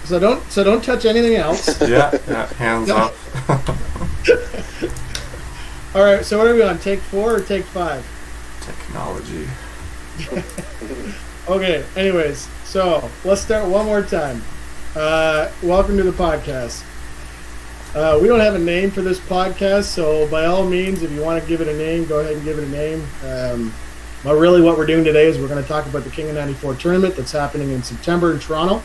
So don't touch anything else. Yeah, hands up. All right, so what are we on? Take 4 or take 5? Technology. Okay, anyways, so let's start one more time. Welcome to the podcast. We don't have a name for this podcast, so by all means, if you want to give it a name, go ahead and give it a name. But really what we're doing today is we're going to talk about the King94 tournament that's happening in September in Toronto.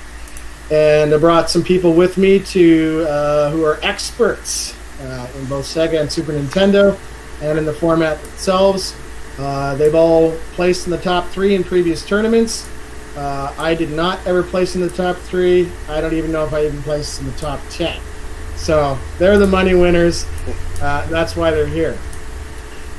And I brought some people with me who are experts in both Sega and Super Nintendo and in the format themselves. They've all placed in the top 3 in previous tournaments. I did not ever place in the top 3. I don't even know if I even placed in the top 10. So they're the money winners. That's why they're here.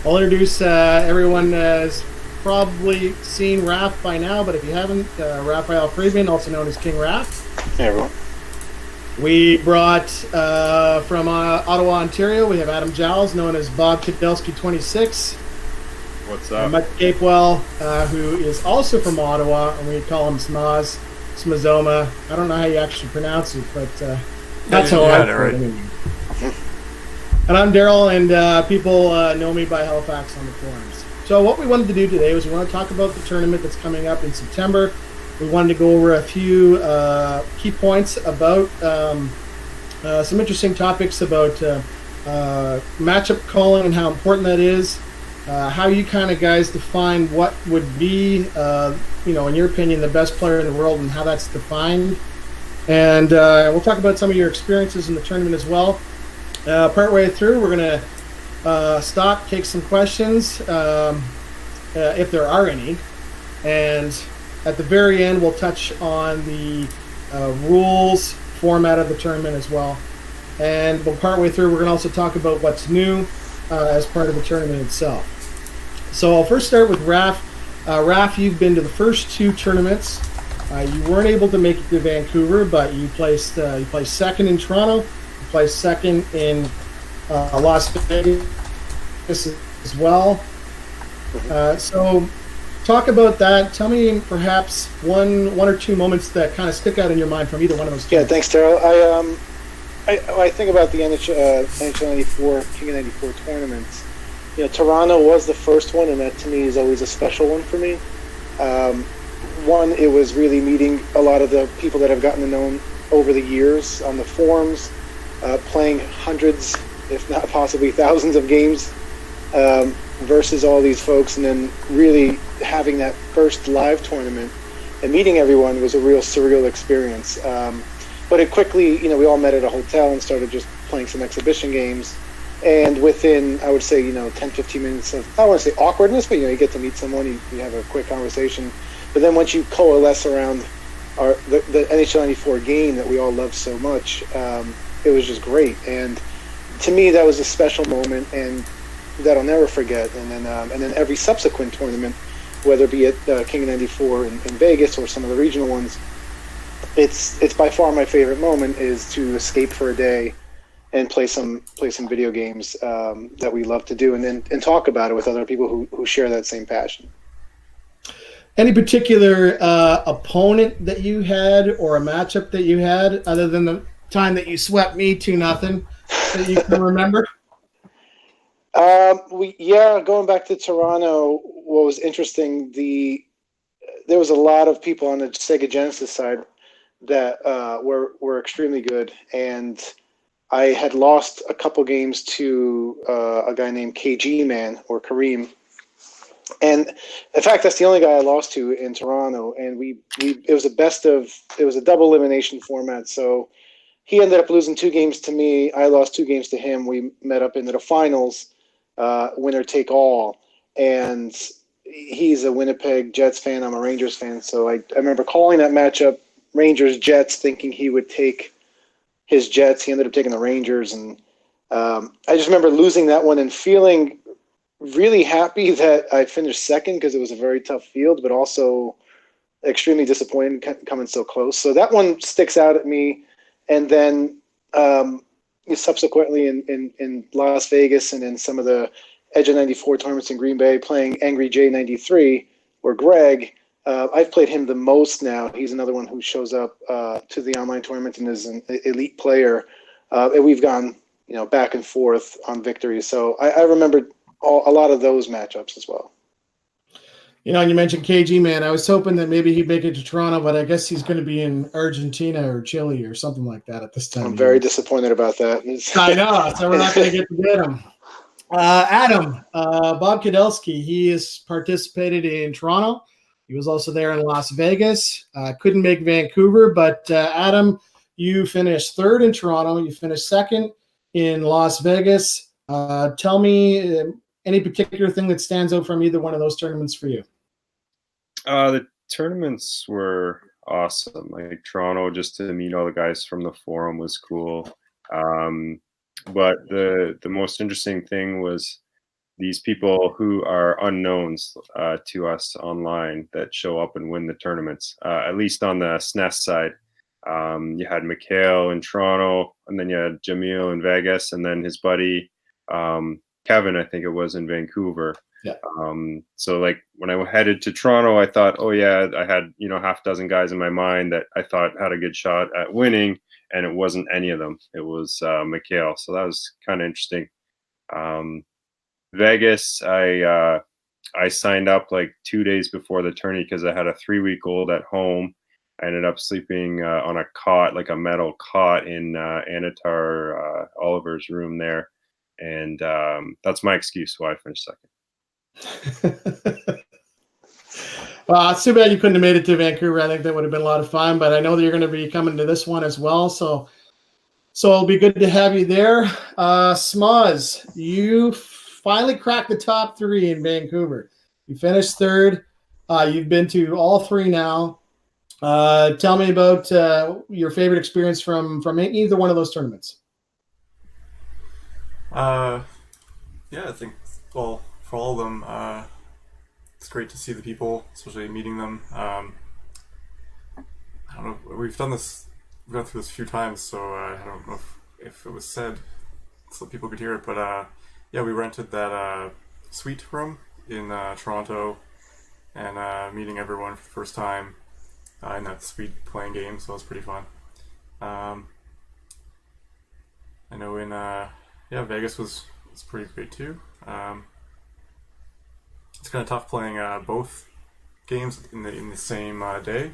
I'll introduce everyone has probably seen Raph by now, but if you haven't, Raphael Friedman, also known as KingRaph. Hey, everyone. We brought from Ottawa, Ontario, we have Adam Giles, known as BobKudelski 26. What's up? And Mike Capewell, who is also from Ottawa, and we call him smozoma. I don't know how you actually pronounce it, but that's how I heard it. Anyway. And I'm Daryl, and people know me by Halifax on the forums. So what we wanted to do today was we want to talk about the tournament that's coming up in September. We wanted to go over a few key points about some interesting topics about matchup calling and how important that is. How you kind of guys define what would be, in your opinion, the best player in the world and how that's defined. And we'll talk about some of your experiences in the tournament as well. Partway through, we're going to stop, take some questions, if there are any. And at the very end, we'll touch on the rules, format of the tournament as well. And partway through, we're going to also talk about what's new as part of the tournament itself. So I'll first start with Raph. Raph, you've been to the first 2 tournaments. You weren't able to make it to Vancouver, but you placed second in Toronto. You placed second in Las Vegas as well. So talk about that. Tell me perhaps one or 2 moments that kind of stick out in your mind from either one of those Yeah, tournaments. thanks, Daryl. I think about the NHL 94, King94 tournaments. Toronto was the first one, and that to me is always a special one for me. One, it was really meeting a lot of the people that I've gotten to know over the years on the forums, playing hundreds, if not possibly thousands of games versus all these folks, and then really having that first live tournament and meeting everyone was a real surreal experience. But it quickly, we all met at a hotel and started just playing some exhibition games. And within, I would say, 10, 15 minutes of, I don't want to say awkwardness, but, you get to meet someone, you have a quick conversation. But then once you coalesce around the NHL 94 game that we all love so much, it was just great. And to me, that was a special moment and that I'll never forget. And then every subsequent tournament, whether it be at King 94 in Vegas or some of the regional ones, it's by far my favorite moment is to escape for a day and play some video games that we love to do, and talk about it with other people who share that same passion. Any particular opponent that you had or a matchup that you had, other than the time that you swept me 2-0, that you can remember? Going back to Toronto, what was interesting, there was a lot of people on the Sega Genesis side that were extremely good, and I had lost a couple games to a guy named KG Man or Kareem, and in fact that's the only guy I lost to in Toronto. And it was a double elimination format, so he ended up losing 2 games to me. I lost 2 games to him. We met up into the finals, winner take all, and he's a Winnipeg Jets fan. I'm a Rangers fan, so I remember calling that matchup Rangers Jets, thinking he would take his Jets. He ended up taking the Rangers, and I just remember losing that one and feeling really happy that I finished second because it was a very tough field, but also extremely disappointed coming so close. So that one sticks out at me. And then subsequently in Las Vegas and in some of the Edge of 94 tournaments in Green Bay, playing Angry J 93 or Greg, I've played him the most now. He's another one who shows up to the online tournament and is an elite player. And we've gone, back and forth on victories. So I remember a lot of those matchups as well. And you mentioned KG, man. I was hoping that maybe he'd make it to Toronto, but I guess he's going to be in Argentina or Chile or something like that at this time. I'm very disappointed about that. I know, so we're not going to get to get him. Adam, BobKudelski, he has participated in Toronto. He was also there in Las Vegas. Couldn't make Vancouver, but Adam, you finished third in Toronto. You finished second in Las Vegas. Tell me any particular thing that stands out from either one of those tournaments for you. The tournaments were awesome. Like Toronto, just to meet all the guys from the forum was cool. But the most interesting thing was these people who are unknowns to us online that show up and win the tournaments, at least on the SNES side. You had Mikhail in Toronto, and then you had Jamil in Vegas, and then his buddy Kevin, I think it was, in Vancouver. Yeah. So like when I headed to Toronto, I thought, oh yeah, I had half dozen guys in my mind that I thought had a good shot at winning, and it wasn't any of them. It was Mikhail. So that was kind of interesting. Vegas, I signed up like 2 days before the tourney because I had a 3-week-old at home. I ended up sleeping on a cot, like a metal cot, in Anitar Oliver's room there. And that's my excuse why I finished second. Well, it's too bad you couldn't have made it to Vancouver. I think that would have been a lot of fun, but I know that you're going to be coming to this one as well. So it'll be good to have you there. Smoz, you finally cracked the top 3 in Vancouver. You finished third. You've been to all 3 now. Tell me about your favorite experience from either one of those tournaments. Yeah, I think, well, for all of them, it's great to see the people, especially meeting them. I don't know, we've gone through this a few times, so I don't know if it was said so people could hear it, but yeah, we rented that suite room in Toronto, and meeting everyone for the first time in that suite playing games, so it was pretty fun. I know in Vegas was pretty great too. It's kind of tough playing both games in the same day,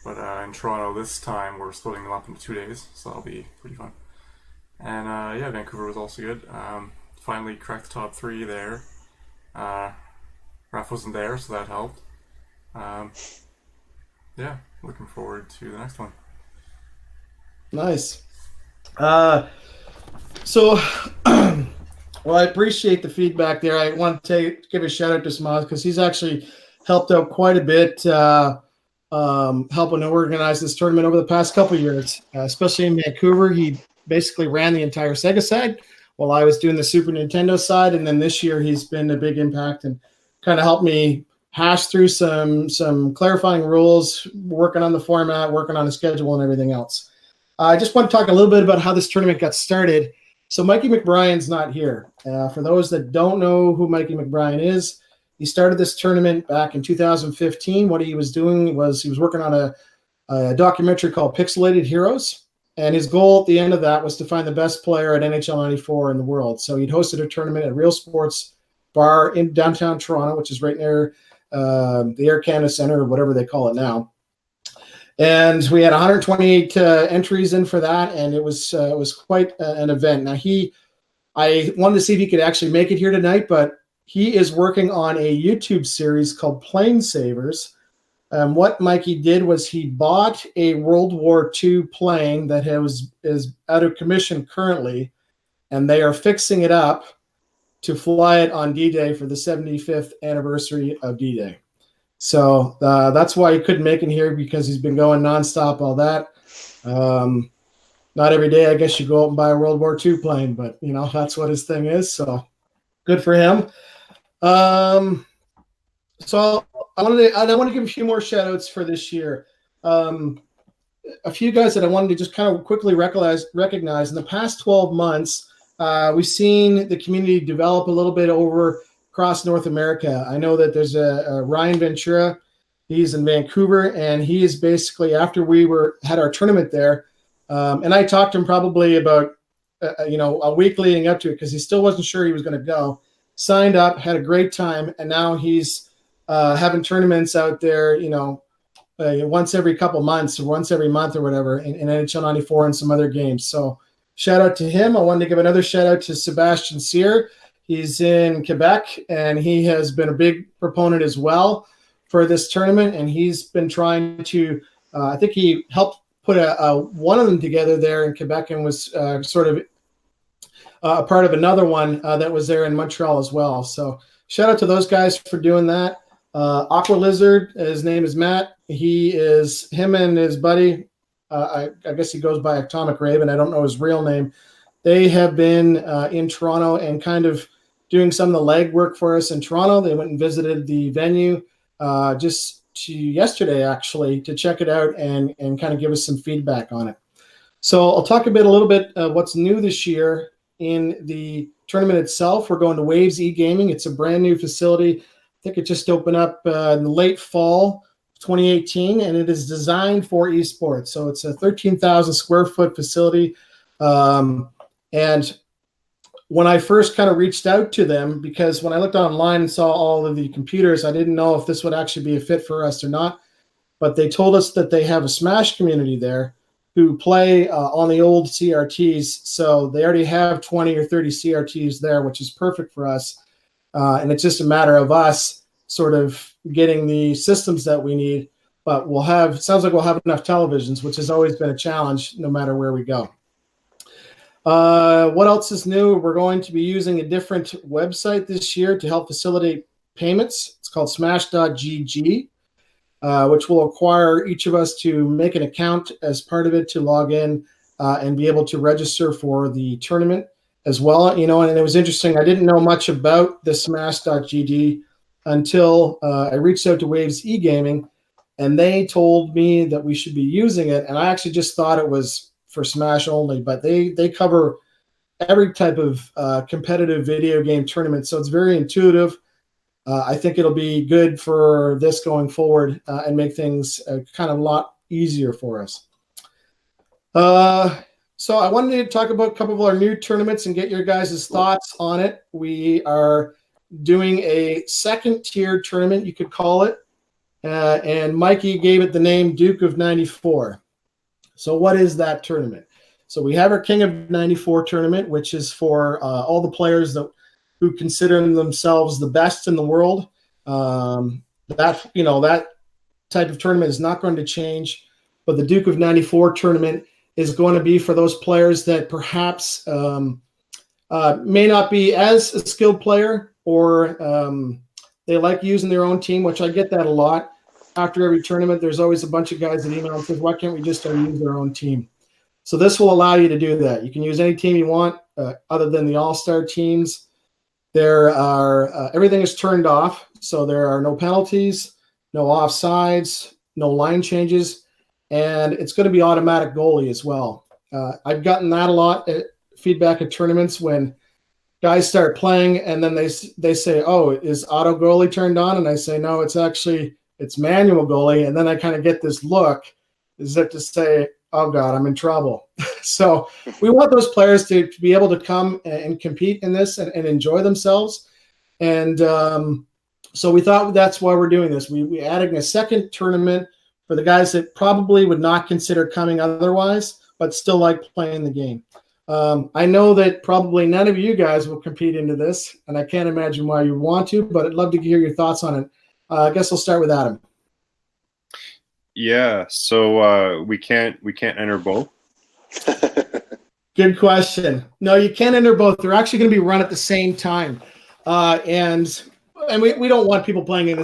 but in Toronto this time we're splitting them up into 2 days, so that'll be pretty fun. And Vancouver was also good. Finally cracked the top 3 there. Raph wasn't there, so that helped. Yeah, looking forward to the next one. Nice. So, well, I appreciate the feedback there. I want to give a shout out to Smoz because he's actually helped out quite a bit, helping to organize this tournament over the past couple of years, especially in Vancouver. He basically ran the entire Sega side while I was doing the Super Nintendo side, and then this year he's been a big impact and kind of helped me hash through some clarifying rules, working on the format, working on the schedule, and everything else. I just want to talk a little bit about how this tournament got started. So Mikey McBrien's not here. For those that don't know who Mikey McBrien is, he started this tournament back in 2015. What he was doing was he was working on a documentary called Pixelated Heroes. And his goal at the end of that was to find the best player at NHL 94 in the world. So he'd hosted a tournament at Real Sports Bar in downtown Toronto, which is right near the Air Canada Centre or whatever they call it now. And we had 128 entries in for that, and it was quite an event. Now I wanted to see if he could actually make it here tonight, but he is working on a YouTube series called Plane Savers. What Mikey did was he bought a World War II plane that is out of commission currently, and they are fixing it up to fly it on D-Day for the 75th anniversary of D-Day. So that's why he couldn't make it here, because he's been going nonstop, all that. Not every day, I guess, you go out and buy a World War II plane, but, that's what his thing is. So good for him. So I want to give a few more shout outs for this year. A few guys that I wanted to just kind of quickly recognize. In the past 12 months, we've seen the community develop a little bit over across North America. I know that there's a Ryan Ventura. He's in Vancouver, and he is basically, after we had our tournament there, and I talked to him probably about a week leading up to it because he still wasn't sure he was going to go. Signed up, had a great time, and now he's having tournaments out there, once every couple months or once every month or whatever in NHL 94 and some other games. So shout out to him. I wanted to give another shout out to Sebastian Cyr. He's in Quebec, and he has been a big proponent as well for this tournament, and he's been trying to I think he helped put one of them together there in Quebec and was sort of a part of another one that was there in Montreal as well. So shout out to those guys for doing that. Aqua Lizard, his name is Matt. Him and his buddy, I guess he goes by Atomic Raven. I don't know his real name. They have been in Toronto and kind of doing some of the legwork for us in Toronto. They went and visited the venue just yesterday, actually, to check it out and kind of give us some feedback on it. So I'll talk a little bit of what's new this year in the tournament itself. We're going to Waves e-Gaming. It's a brand new facility. I think it just opened up in the late fall 2018, and it is designed for esports. So it's a 13,000 square foot facility. And when I first kind of reached out to them, because when I looked online and saw all of the computers, I didn't know if this would actually be a fit for us or not. But they told us that they have a Smash community there who play on the old CRTs. So they already have 20 or 30 CRTs there, which is perfect for us. And it's just a matter of us sort of getting the systems that we need. But sounds like we'll have enough televisions, which has always been a challenge no matter where we go. What else is new? We're going to be using a different website this year to help facilitate payments. It's called smash.gg, which will require each of us to make an account as part of it to log in and be able to register for the tournament as well. And it was interesting. I didn't know much about the smash.gg until I reached out to Waves e-Gaming, and they told me that we should be using it. And I actually just thought it was for Smash only, but they cover every type of competitive video game tournament. So it's very intuitive. I think it'll be good for this going forward and make things kind of a lot easier for us. So I wanted to talk about a couple of our new tournaments and get your guys' thoughts on it. We are doing a second tier tournament, you could call it. And Mikey gave it the name Duke of 94. So what is that tournament? So we have our King of 94 tournament, which is for all the players who consider themselves the best in the world. That type of tournament is not going to change. But the Duke of 94 tournament is going to be for those players that perhaps may not be as a skilled player, or they like using their own team, which I get that a lot. After every tournament, there's always a bunch of guys that email and says, why can't we just use our own team? So this will allow you to do that. You can use any team you want other than the all-star teams. There are everything is turned off, so there are no penalties, no offsides, no line changes, and it's going to be automatic goalie as well. I've gotten that a lot feedback at tournaments when guys start playing and then they say, oh, is auto goalie turned on? And I say, no, it's manual goalie. And then I kind of get this look as if to say, oh God, I'm in trouble. So we want those players to be able to come and compete in this and enjoy themselves. And so we thought that's why we're doing this. We added a second tournament for the guys that probably would not consider coming otherwise, but still like playing the game. I know that probably none of you guys will compete into this, and I can't imagine why you want to, but I'd love to hear your thoughts on it. I guess I'll start with Adam. Yeah, so we can't enter both. Good question. No, you can't enter both. They're actually going to be run at the same time, and we don't want people playing in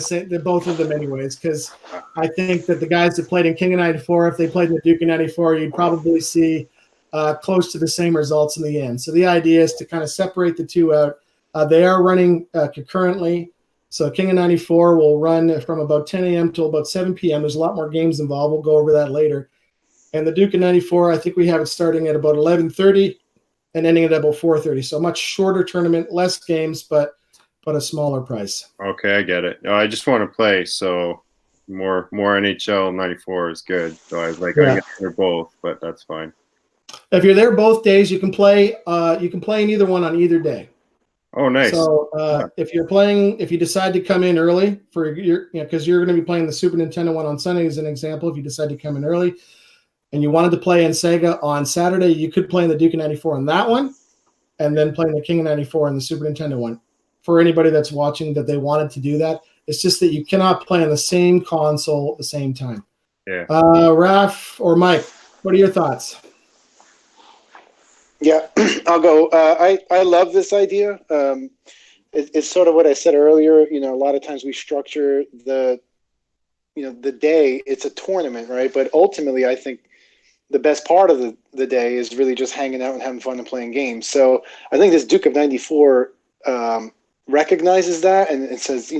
both of them anyways, because I think that the guys that played in King of 94, if they played in the Duke of 94, you'd probably see close to the same results in the end. So the idea is to kind of separate the two out. They are running concurrently. So King of 94 will run from about 10 a.m. till about 7 p.m. There's a lot more games involved. We'll go over that later. And the Duke of 94, I think we have it starting at about 11:30 and ending at about 4:30. So a much shorter tournament, less games, but a smaller price. Okay, I get it. No, I just want to play. So more NHL 94 is good. So I was like, Yeah. I guess they're both, but that's fine. If you're there both days, you can play. You can play in either one on either day. Oh, nice. So if you decide to come in early for your, because you're going to be playing the Super Nintendo one on Sunday as an example. If you decide to come in early, and you wanted to play in Sega on Saturday, you could play in the Duke of 94 on that one, and then play in the King of 94 on the Super Nintendo one. For anybody that's watching that they wanted to do that, it's just that you cannot play on the same console at the same time. Yeah. Raph or Mike, what are your thoughts? Yeah, I'll go. I love this idea. It's sort of what I said earlier. A lot of times we structure the day. It's a tournament, right? But ultimately, I think the best part of the day is really just hanging out and having fun and playing games. So I think this Duke of 94 recognizes that and it says,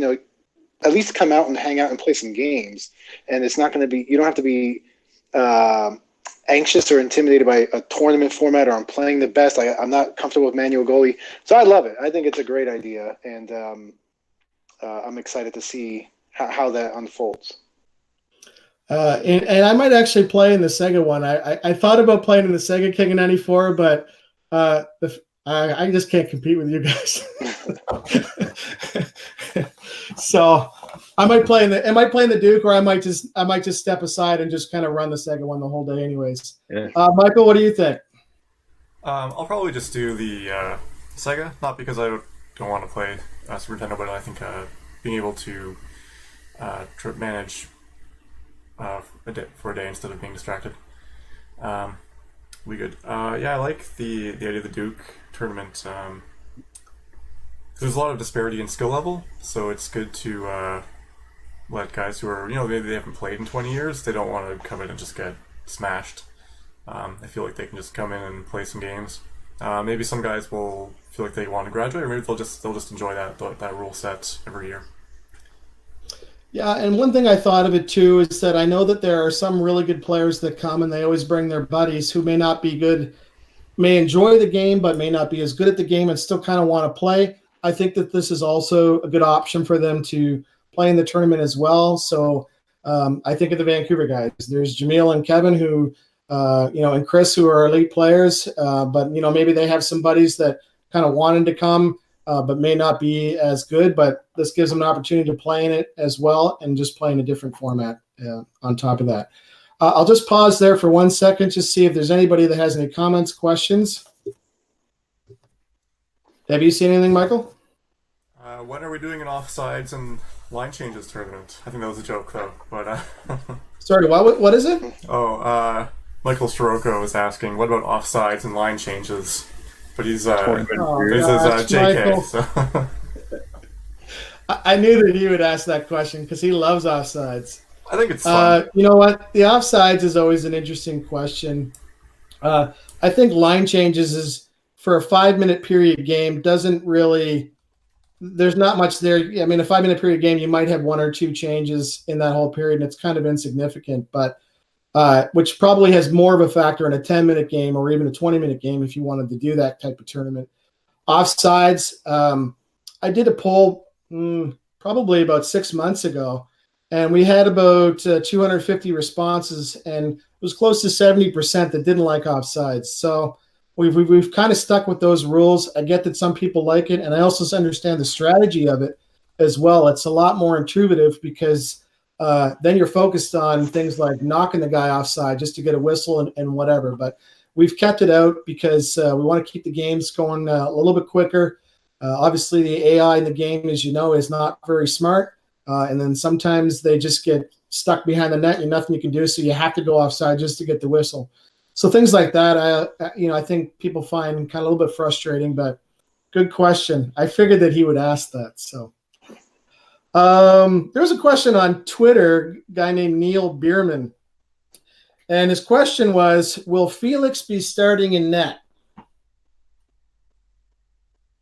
at least come out and hang out and play some games. And it's not going to be, you don't have to be anxious or intimidated by a tournament format or I'm playing the best. I'm not comfortable with manual goalie. So I love it. I think it's a great idea. And I'm excited to see how that unfolds. And I might actually play in the Sega one. I thought about playing in the Sega King of 94, but I just can't compete with you guys. So I might play in the Duke, or I might just step aside and just kind of run the Sega one the whole day, anyways. Yeah. Michael, what do you think? I'll probably just do the Sega, not because I don't want to play Super Nintendo, but I think being able to manage for a day instead of being distracted. We good. Yeah, I like the idea of the Duke tournament. There's a lot of disparity in skill level, so it's good to let guys who are, maybe they haven't played in 20 years, they don't want to come in and just get smashed. I feel like they can just come in and play some games. Maybe some guys will feel like they want to graduate, or maybe they'll just enjoy that rule set every year. Yeah, and one thing I thought of it too is that I know that there are some really good players that come and they always bring their buddies who may not be good, may enjoy the game, but may not be as good at the game and still kind of want to play. I think that this is also a good option for them to play in the tournament as well. So I think of the Vancouver guys. There's Jamil and Kevin who, and Chris who are elite players, but maybe they have some buddies that kind of wanted to come. But may not be as good, but this gives them an opportunity to play in it as well and just play in a different format on top of that. I'll just pause there for 1 second, just see if there's anybody that has any comments, questions. Have you seen anything, Michael? When are we doing an offsides and line changes tournament? I think that was a joke, though. But Sorry, what is it? Michael Sirocco was asking, what about offsides and line changes? But he's JK. Michael. So. I knew that he would ask that question because he loves offsides. I think it's fun. You know what? The offsides is always an interesting question. I think line changes is for a 5-minute period game doesn't really. There's not much there. I mean, a 5-minute period game, you might have 1 or 2 changes in that whole period, and it's kind of insignificant. But which probably has more of a factor in a 10-minute game or even a 20-minute game if you wanted to do that type of tournament. Offsides, I did a poll probably about 6 months ago, and we had about 250 responses, and it was close to 70% that didn't like offsides. So we've kind of stuck with those rules. I get that some people like it, and I also understand the strategy of it as well. It's a lot more intuitive because then you're focused on things like knocking the guy offside just to get a whistle and whatever. But we've kept it out because we want to keep the games going a little bit quicker. Obviously, the AI in the game, as you know, is not very smart. And then sometimes they just get stuck behind the net and nothing you can do. So you have to go offside just to get the whistle. So things like that, I think people find kind of a little bit frustrating, but good question. I figured that he would ask that. So. There was a question on Twitter, a guy named Neil Bierman, and his question was, will Felix be starting in net?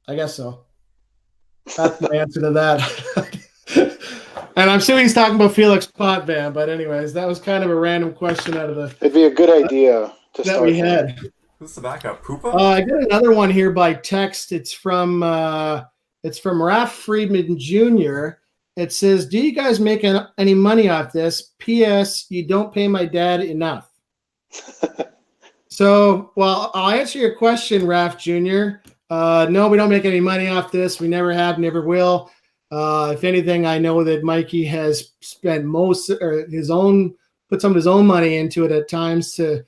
I guess so. That's the answer to that. And I'm assuming he's talking about Felix Potvin, but anyways, that was kind of a random question out of the... It'd be a good idea to that start we had. Who's the backup? Poopa? I got another one here by text. It's from Raph Friedman Jr., It says, "Do you guys make any money off this? P.S. You don't pay my dad enough." So, well, I'll answer your question, Raph Jr. No, we don't make any money off this. We never have, never will. If anything, I know that Mikey has spent put some of his own money into it at times to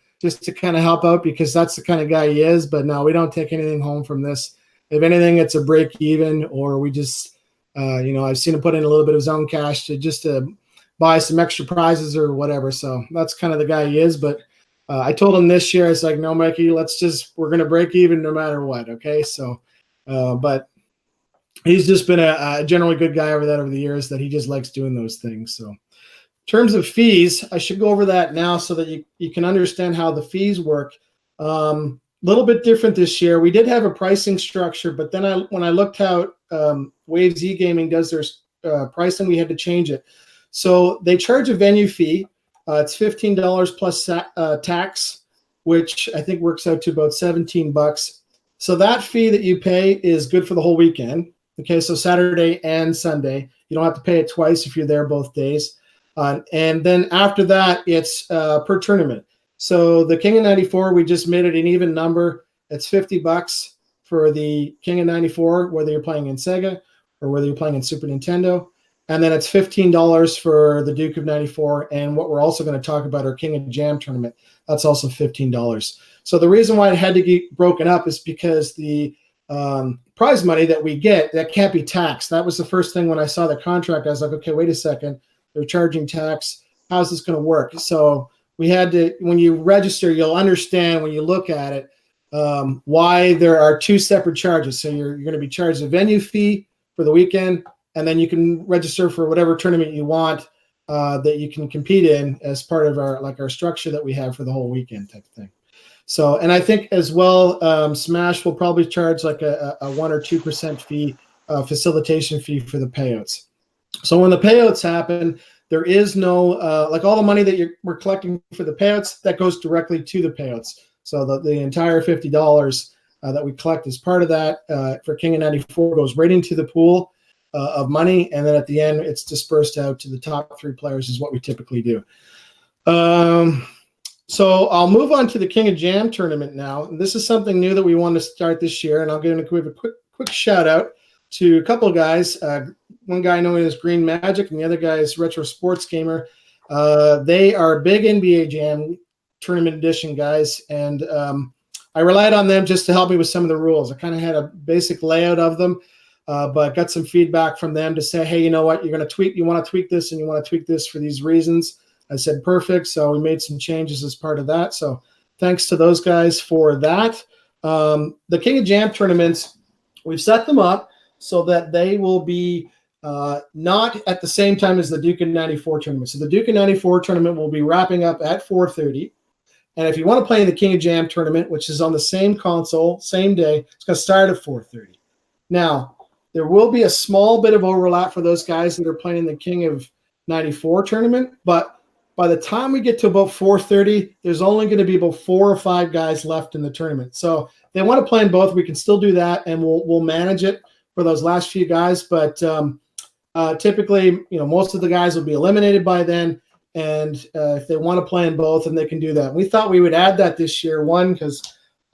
kind of help out, because that's the kind of guy he is. But no, we don't take anything home from this. If anything, it's a break even, or we just, I've seen him put in a little bit of his own cash to buy some extra prizes or whatever. So that's kind of the guy he is. But I told him this year, it's like, no, Mikey, we're going to break even no matter what. Okay. So, but he's just been a generally good guy over the years, that he just likes doing those things. So in terms of fees, I should go over that now so that you can understand how the fees work. Little bit different this year. We did have a pricing structure, but then when I looked how Waves E-Gaming does their pricing, we had to change it. So they charge a venue fee. It's $15 plus tax, which I think works out to about $17. So that fee that you pay is good for the whole weekend. Okay, so Saturday and Sunday. You don't have to pay it twice if you're there both days. And then after that, it's per tournament. So the King of 94, we just made it an even number. It's $50 for the King of 94, whether you're playing in Sega or whether you're playing in Super Nintendo. And then it's $15 for the Duke of 94. And what we're also going to talk about, our King of Jam tournament, that's also $15. So the reason why it had to get broken up is because the prize money that we get, that can't be taxed. That was the first thing when I saw the contract. I was like, okay, wait a second. They're charging tax. How's this going to work? So we had to, when you register, you'll understand when you look at it why there are two separate charges. So you're going to be charged a venue fee for the weekend, and then you can register for whatever tournament you want that you can compete in as part of our structure that we have for the whole weekend type of thing. So, and I think as well, Smash will probably charge like a 1 or 2% fee, facilitation fee for the payouts. So when the payouts happen, there is no, like all the money that we're collecting for the payouts, that goes directly to the payouts. So the entire $50 that we collect as part of that for King of 94 goes right into the pool of money. And then at the end, it's dispersed out to the top 3 players is what we typically do. So I'll move on to the King of Jam tournament now. And this is something new that we want to start this year. And I'll give a quick shout out to a couple of guys. One guy known as Green Magic, and the other guy is Retro Sports Gamer. They are big NBA Jam tournament edition guys, and I relied on them just to help me with some of the rules. I kind of had a basic layout of them, but got some feedback from them to say, hey, you know what, you want to tweak this, and you want to tweak this for these reasons. I said, perfect. So we made some changes as part of that. So thanks to those guys for that. The King of Jam tournaments, we've set them up so that they will be not at the same time as the Duke of 94 tournament. So the Duke of 94 tournament will be wrapping up at 4:30. And if you want to play in the King of Jam tournament, which is on the same console, same day, it's going to start at 4:30. Now, there will be a small bit of overlap for those guys that are playing the King of 94 tournament, but by the time we get to about 4:30, there's only going to be about 4 or 5 guys left in the tournament. So if they want to play in both, we can still do that, and we'll manage it for those last few guys. But typically, most of the guys will be eliminated by then. And if they want to play in both, then they can do that. We thought we would add that this year, one, because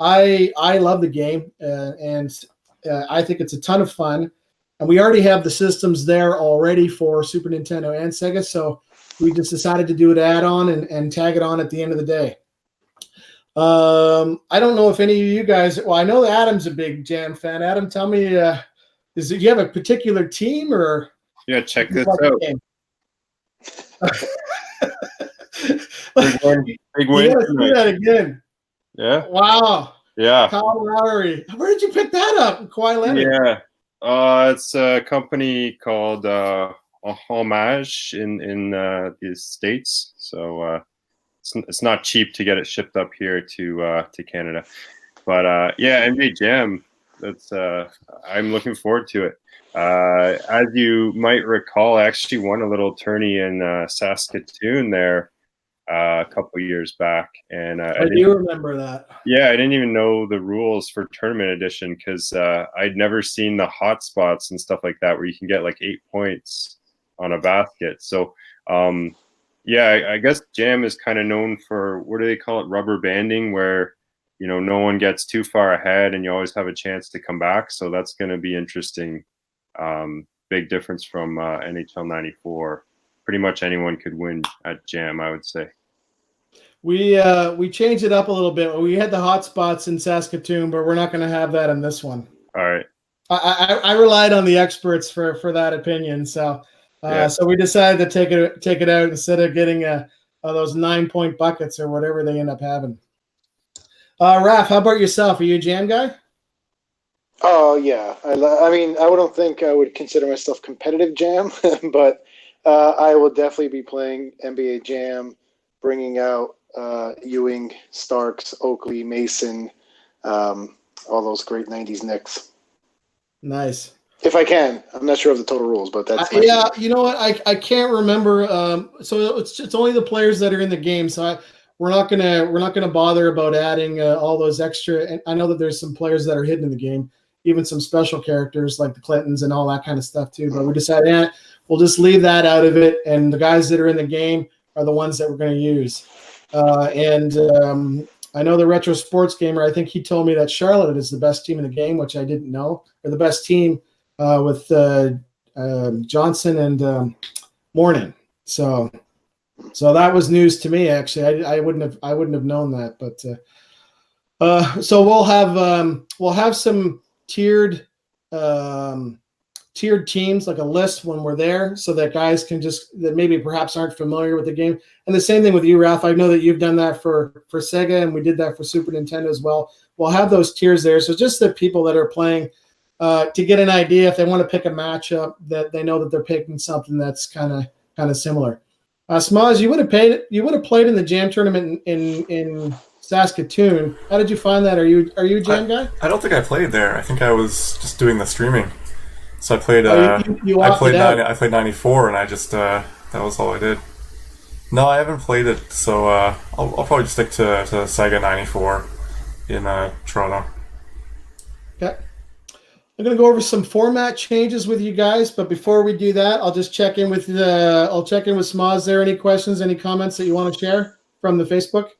I love the game, and I think it's a ton of fun. And we already have the systems there already for Super Nintendo and Sega, so we just decided to do an add-on and tag it on at the end of the day. I don't know if any of you guys, well, I know Adam's a big Jam fan. Adam, tell me, do you have a particular team, or? Yeah, check this out. Big win. You gotta see that again. Yeah. Wow. Yeah. Kyle Lowry. Where did you pick that up? Kawhi Leonard. Yeah. It's a company called Homage in the States. So it's not cheap to get it shipped up here to Canada. But yeah, NBA Jam. That's I'm looking forward to it. As you might recall, I actually won a little tourney in Saskatoon there a couple years back, and I do remember that. Yeah, I didn't even know the rules for tournament edition because I'd never seen the hotspots and stuff like that where you can get like 8 points on a basket. So yeah, I guess Jam is kind of known for, what do they call it, rubber banding, where no one gets too far ahead and you always have a chance to come back. So that's going to be interesting. Big difference from NHL 94. Pretty much anyone could win at Jam, I would say. We changed it up a little bit. We had the hot spots in Saskatoon, but we're not going to have that in this one. All right. I relied on the experts for that opinion, so so we decided to take it out instead of getting those 9-point buckets or whatever they end up having. Raph, how about yourself? Are you a Jam guy? Oh yeah, I mean, I don't think I would consider myself competitive Jam, but I will definitely be playing NBA Jam, bringing out Ewing, Starks, Oakley, Mason, all those great '90s Knicks. Nice. If I can, I'm not sure of the total rules, but that's yeah. You know what? I can't remember. So it's only the players that are in the game. So we're not gonna bother about adding all those extra. And I know that there's some players that are hidden in the game, even some special characters like the Clintons and all that kind of stuff too. But we decided, we'll just leave that out of it, and the guys that are in the game are the ones that we're going to use. I know the Retro Sports Gamer, I think he told me that Charlotte is the best team in the game, which I didn't know, or the best team with Johnson and Morning. So that was news to me. Actually, I wouldn't have known that. But so we'll have some tiered teams, like a list when we're there, so that guys can that maybe perhaps aren't familiar with the game. And the same thing with you, Raph. I know that you've done that for Sega, and we did that for Super Nintendo as well. We'll have those tiers there, so just the people that are playing to get an idea if they want to pick a matchup, that they know that they're picking something that's kind of similar. Smoz, you would have played in the Jam tournament in Saskatoon. How did you find that? Are you a Jam guy? I don't think I played there. I think I was just doing the streaming. So I played. I played 94, and I just that was all I did. No, I haven't played it, so I'll probably just stick to Sega 94 in Toronto. Okay. I'm going to go over some format changes with you guys, but before we do that, I'll just check in with Smoz. There any questions, any comments that you want to share from the Facebook?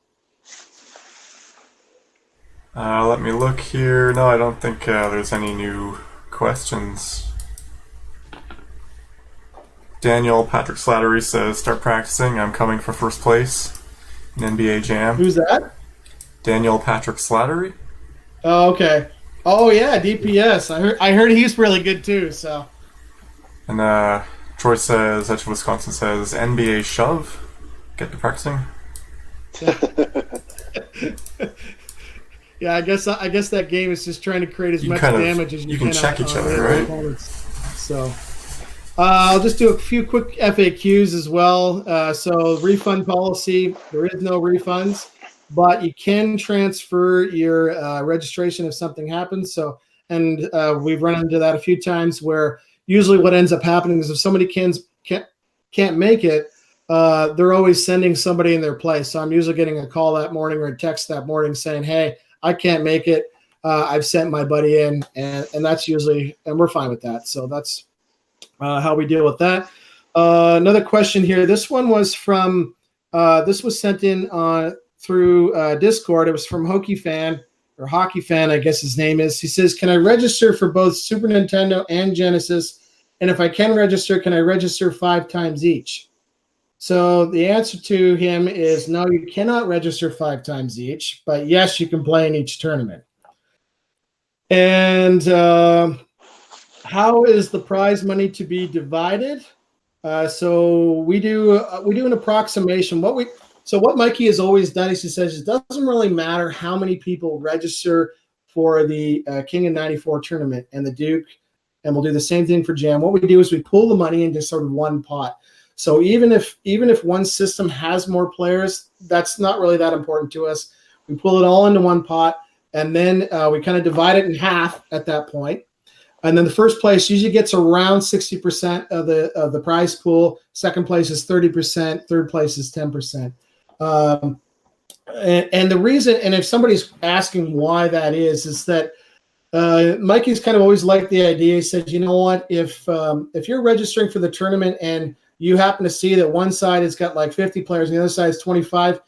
Let me look here. No, I don't think there's any new questions. Daniel Patrick Slattery says, "Start practicing. I'm coming for first place in NBA Jam." Who's that? Daniel Patrick Slattery. Oh, okay. Oh yeah, DPS. I heard he's really good too. So. And Troy says, Edge of Wisconsin says, "NBA shove. Get to practicing." Yeah, I guess that game is just trying to create as much damage as you can. You can check each other, right? So, I'll just do a few quick FAQs as well. So, refund policy, there is no refunds, but you can transfer your registration if something happens. So, and we've run into that a few times where usually what ends up happening is if somebody can't make it, they're always sending somebody in their place. So I'm usually getting a call that morning or a text that morning saying, "Hey, I can't make it. I've sent my buddy in," and that's usually, and we're fine with that. So that's how we deal with that. Another question here. This one was from, this was sent in through Discord. It was from Hockey Fan, I guess his name is. He says, "Can I register for both Super Nintendo and Genesis? And if I can register, can I register 5 times each?" So the answer to him is no, you cannot register 5 times each, but yes, you can play in each tournament. And how is the prize money to be divided? So we do an approximation. What Mikey has always done is he says it doesn't really matter how many people register for the King of 94 tournament and the Duke, and we'll do the same thing for Jam. What we do is we pull the money into sort of one pot. So even if one system has more players, that's not really that important to us. We pull it all into one pot, and then we kind of divide it in half at that point. And then the first place usually gets around 60% of the prize pool. Second place is 30%. Third place is 10%. And the reason, and if somebody's asking why that is that Mikey's kind of always liked the idea. He said, you know what, if you're registering for the tournament and you happen to see that one side has got like 50 players and the other side is 25,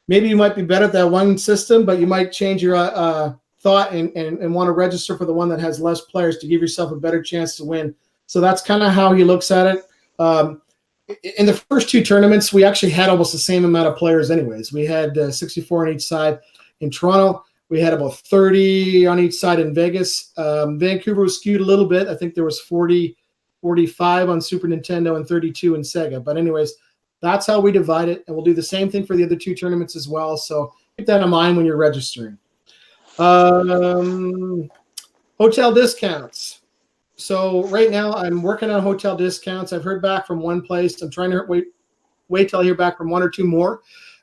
maybe you might be better at that one system, but you might change your thought and want to register for the one that has less players to give yourself a better chance to win. So that's kind of how he looks at it. In the first two tournaments, we actually had almost the same amount of players anyways. We had 64 on each side. In Toronto, we had about 30 on each side in Vegas. Vancouver was skewed a little bit. I think there was 40, 45 on Super Nintendo and 32 in Sega. But anyways, that's how we divide it. And we'll do the same thing for the other two tournaments as well. So keep that in mind when you're registering. Hotel discounts. So right now I'm working on hotel discounts. I've heard back from one place. I'm trying to wait till I hear back from one or two more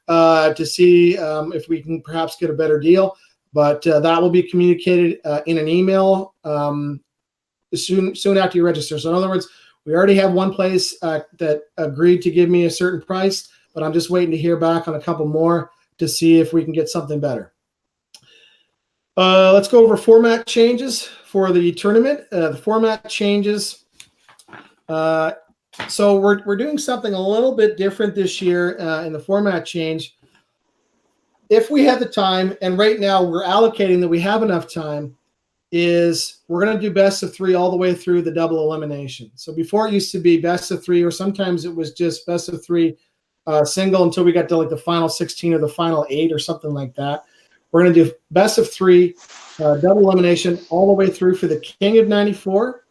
to see if we can perhaps get a better deal. But that will be communicated in an email soon after you register. So in other words, we already have one place that agreed to give me a certain price, but I'm just waiting to hear back on a couple more to see if we can get something better. Let's go over format changes for the tournament. The format changes. So we're doing something a little bit different this year in the format change. If we have the time, and right now we're allocating that we have enough time, is we're going to do best of three all the way through the double elimination. So before it used to be best of three, or sometimes it was just best of three single until we got to like the final 16 or the final 8 or something like that. We're going to do best of three, double elimination all the way through for the King of 94.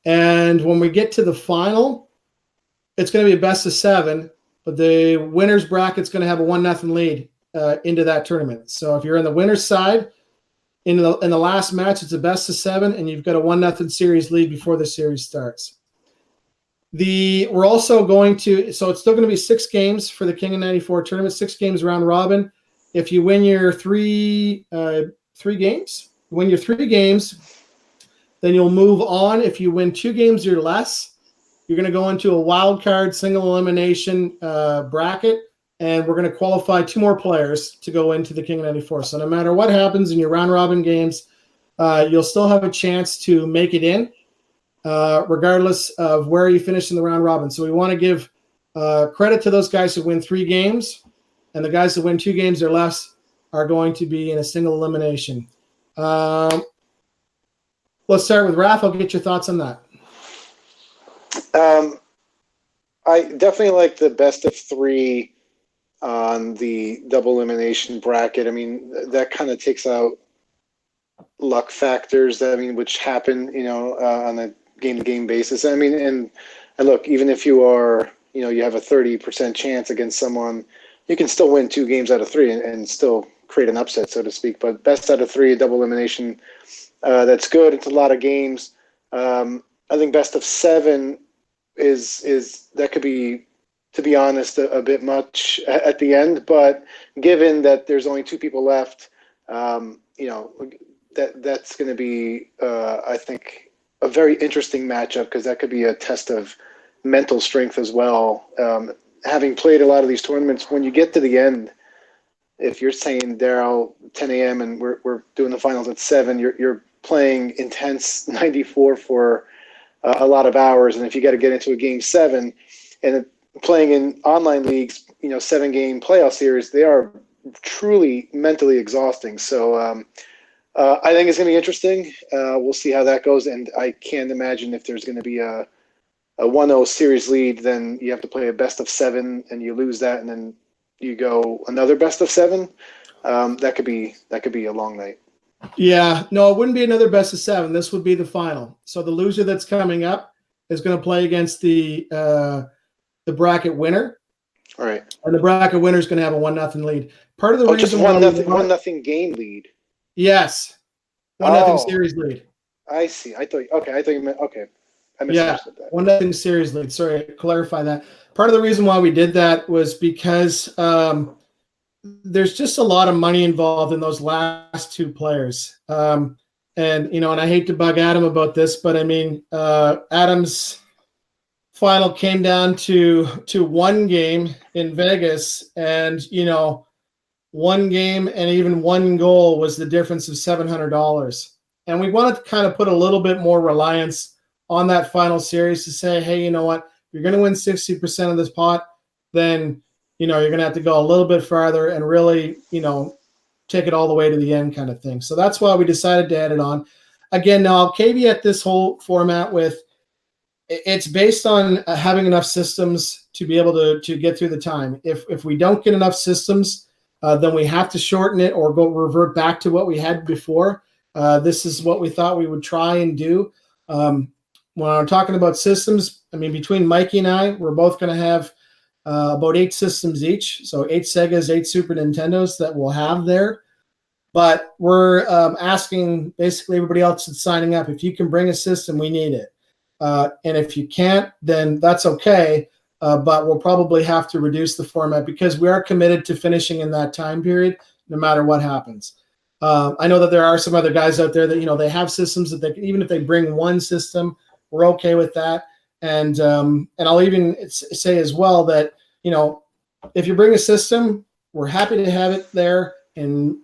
And when we get to the final, it's going to be a best of 7, but the winner's bracket's going to have a 1-0 lead into that tournament. So if you're in the winner's side, in the last match, it's a best of 7, and you've got a 1-0 series lead before the series starts. We're also going to, so it's still going to be 6 games for the King of 94 tournament, 6 games round robin. If you win your three games, then you'll move on. If you win 2 games or less, you're going to go into a wild card single elimination bracket, and we're going to qualify 2 more players to go into the King of 94. So no matter what happens in your round robin games, you'll still have a chance to make it in, regardless of where you finish in the round robin. So we want to give credit to those guys who win 3 games, and the guys that win 2 games or less are going to be in a single elimination. Let's start with Raph. I'll get your thoughts on that. I definitely like the best of 3 on the double elimination bracket. I mean, that kind of takes out luck factors which happen, on a game-to-game basis. I mean, and look, even if you are, you have a 30% chance against someone, you can still win 2 games out of 3 and still create an upset, so to speak. But best out of 3, double elimination, that's good. It's a lot of games. I think best of 7 is that could be, to be honest, a bit much at the end. But given that there's only 2 people left, that's going to be, I think, a very interesting matchup, because that could be a test of mental strength as well. Having played a lot of these tournaments, when you get to the end, if you're saying, Daryl, 10 a.m. and we're doing the finals at 7, you're playing intense 94 for a lot of hours, and if you got to get into a game 7, and playing in online leagues, 7-game playoff series, they are truly mentally exhausting. So I think it's going to be interesting. We'll see how that goes, and I can't imagine if there's going to be a 1-0 series lead, then you have to play a best of 7 and you lose that, and then you go another best of 7. That could be a long night. Yeah, no, it wouldn't be another best of 7. This would be the final. So the loser that's coming up is going to play against the bracket winner. All right. And the bracket winner is going to have a 1-0 lead. Part of the reason just 1-0 game lead. Yes, 1-0 series lead. I see. I thought you meant okay. I misunderstood that. 1-0 series lead. Sorry, clarify that. Part of the reason why we did that was because there's just a lot of money involved in those last 2 players. And I hate to bug Adam about this, but I mean, Adam's final came down to 1 game in Vegas, and 1 game and even 1 goal was the difference of $700. And we wanted to kind of put a little bit more reliance on that final series to say, hey, you know what? If you're going to win 60% of this pot, then, you're going to have to go a little bit farther and really, take it all the way to the end kind of thing. So that's why we decided to add it on. Again, now I'll caveat this whole format with it's based on having enough systems to be able to get through the time. If we don't get enough systems, then we have to shorten it or revert back to what we had before. This is what we thought we would try and do. When I'm talking about systems, I mean, between Mikey and I, we're both going to have about 8 systems each. So 8 Segas, 8 Super Nintendos that we'll have there. But we're asking basically everybody else that's signing up, if you can bring a system, we need it. And if you can't, then that's okay. But we'll probably have to reduce the format because we are committed to finishing in that time period, no matter what happens. I know that there are some other guys out there that, they have systems that they, even if they bring one system, we're okay with that. And I'll even say as well that, if you bring a system, we're happy to have it there. And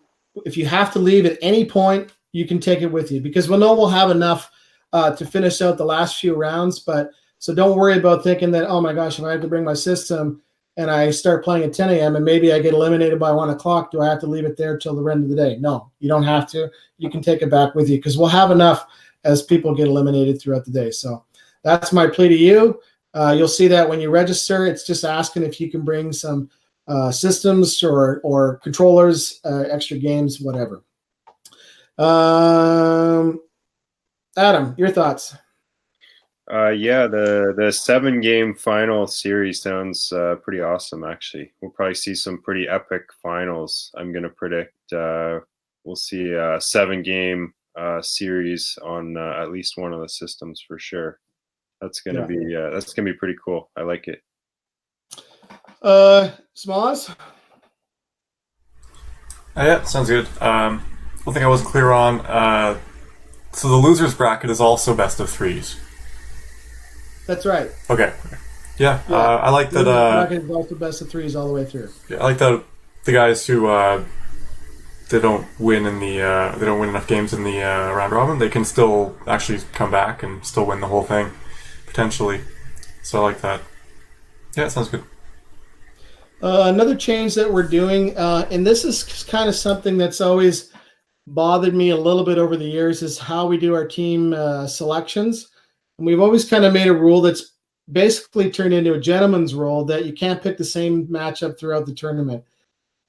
if you have to leave at any point, you can take it with you because we'll know we'll have enough to finish out the last few rounds. But so don't worry about thinking that, oh my gosh, if I have to bring my system and I start playing at 10 a.m. and maybe I get eliminated by 1 o'clock, do I have to leave it there till the end of the day? No, you don't have to. You can take it back with you because we'll have enough as people get eliminated throughout the day. So that's my plea to you. You'll see that when you register, it's just asking if you can bring some systems or controllers, extra games, whatever. Adam, your thoughts? Yeah, the 7-game final series sounds pretty awesome, actually. We'll probably see some pretty epic finals. I'm going to predict we'll see a 7-game series on at least one of the systems for sure. That's going to be pretty cool. I like it. Smoz? Yeah, sounds good. One thing I wasn't clear on, so the losers bracket is also best of 3s. That's right. Okay. Yeah. I like that. Bracket is also best of 3s all the way through. Yeah, I like that the guys who they don't win enough games in the round robin, they can still actually come back and still win the whole thing potentially. So I like that. Yeah, it sounds good. Another change that we're doing, and this is kind of something that's always bothered me a little bit over the years, is how we do our team selections. And we've always kind of made a rule that's basically turned into a gentleman's rule that you can't pick the same matchup throughout the tournament.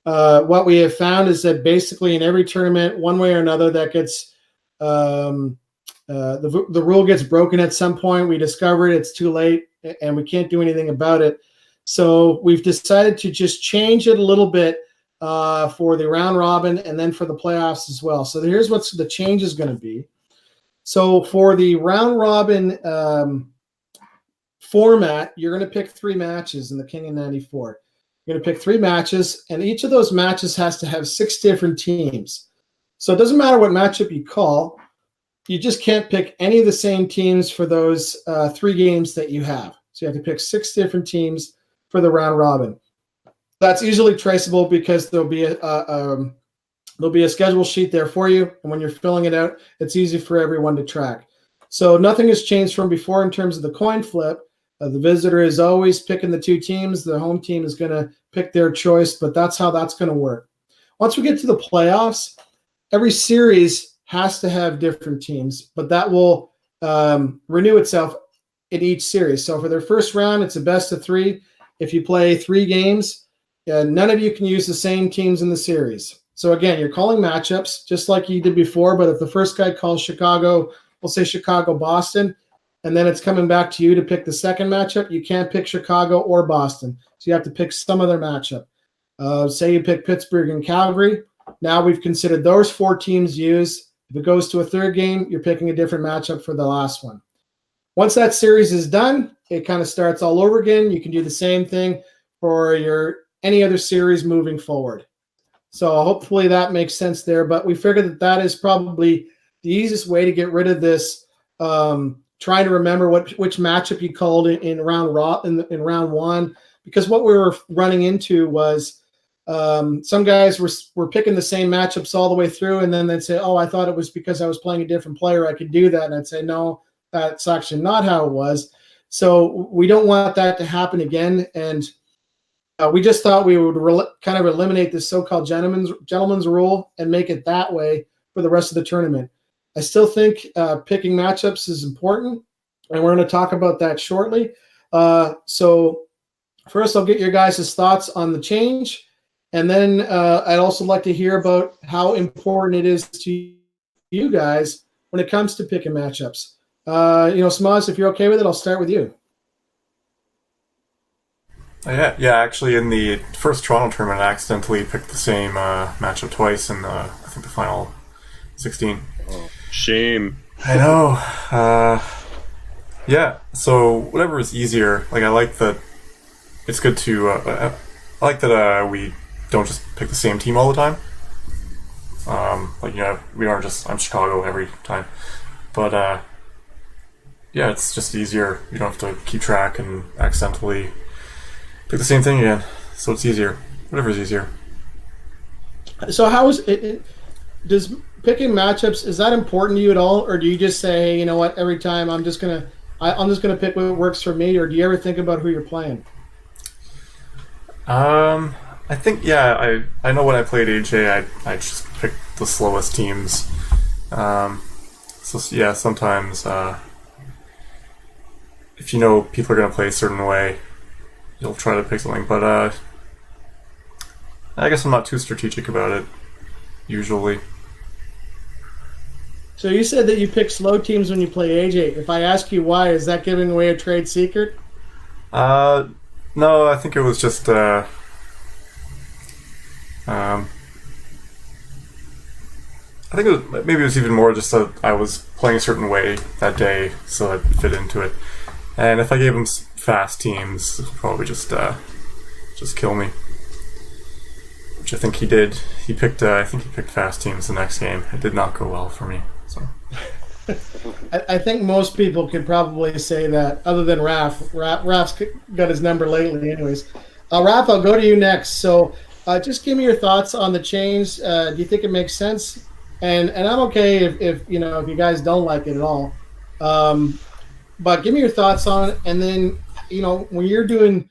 What we have found is that basically in every tournament, one way or another, that gets the rule gets broken at some point. We discover it's too late and we can't do anything about it. So we've decided to just change it a little bit for the round robin and then for the playoffs as well. So here's what the change is going to be. So for the round robin format, you're going to pick 3 matches in the King94. You're going to pick 3 matches, and each of those matches has to have 6 different teams. So it doesn't matter what matchup you call. You just can't pick any of the same teams for those 3 games that you have. So you have to pick 6 different teams for the round robin. That's easily traceable because there'll be a schedule sheet there for you, and when you're filling it out, it's easy for everyone to track. So nothing has changed from before in terms of the coin flip. The visitor is always picking the 2 teams. The home team is going to pick their choice, but that's how that's going to work. Once we get to the playoffs, every series has to have different teams, but that will renew itself in each series. So for their first round, it's a best of 3. If you play 3 games, none of you can use the same teams in the series. So again, you're calling matchups just like you did before, but if the first guy calls Chicago, we'll say Chicago-Boston, and then it's coming back to you to pick the second matchup, you can't pick Chicago or Boston. So you have to pick some other matchup. Say you pick Pittsburgh and Calgary. Now we've considered those 4 teams used. If it goes to a third game, you're picking a different matchup for the last one. Once that series is done, it kind of starts all over again. You can do the same thing for any other series moving forward. So hopefully that makes sense there. But we figured that is probably the easiest way to get rid of this. Trying to remember which matchup you called in round 1, because what we were running into was Some guys were picking the same matchups all the way through, and then they'd say, "Oh, I thought it was because I was playing a different player I could do that." And I'd say, "No, that's actually not how it was." So we don't want that to happen again. And we just thought we would kind of eliminate this so-called gentleman's rule and make it that way for the rest of the tournament. I still think picking matchups is important, and we're going to talk about that shortly. So first, I'll get your guys' thoughts on the change. And then I'd also like to hear about how important it is to you guys when it comes to picking matchups. Smoz, if you're okay with it, I'll start with you. Yeah. Actually, in the first Toronto tournament, I accidentally picked the same matchup twice in I think the final 16. Oh, shame. I know. Yeah. So whatever is easier. Like I like that. It's good to. I like that we don't just pick the same team all the time. We aren't just I'm Chicago every time, but yeah, it's just easier. You don't have to keep track and accidentally pick the same thing again. So it's easier. Whatever's easier. So how is it? Does picking matchups, is that important to you at all, or do you just say, hey, you know what, every time I'm just gonna pick what works for me, or do you ever think about who you're playing? I think I know when I played AJ, I just picked the slowest teams. So yeah, sometimes if you know people are gonna play a certain way, you'll try to pick something. But I guess I'm not too strategic about it usually. So you said that you pick slow teams when you play AJ. If I ask you why, is that giving away a trade secret? No, I think it was just I think maybe it was even more just that I was playing a certain way that day, so I'd fit into it. And if I gave him fast teams, it'd probably just kill me. Which I think he did. I think he picked fast teams the next game. It did not go well for me. So I think most people could probably say that, other than Raph. Raph's got his number lately, anyways. Raph, I'll go to you next. So just give me your thoughts on the change. Do you think it makes sense? And I'm okay if you guys don't like it at all. But give me your thoughts on it, and then when you're doing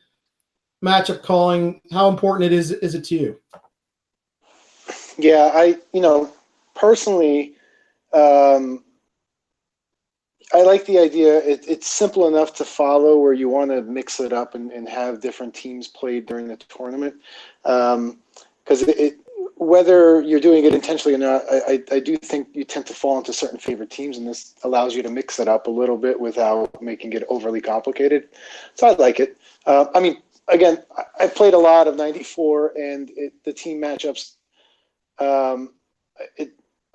matchup calling, how important is it to you? Yeah, personally, I like the idea. It's simple enough to follow where you want to mix it up and have different teams played during the tournament. Because whether you're doing it intentionally or not, I do think you tend to fall into certain favorite teams, and this allows you to mix it up a little bit without making it overly complicated. So I like it. Again, I've played a lot of 94, and the team matchups,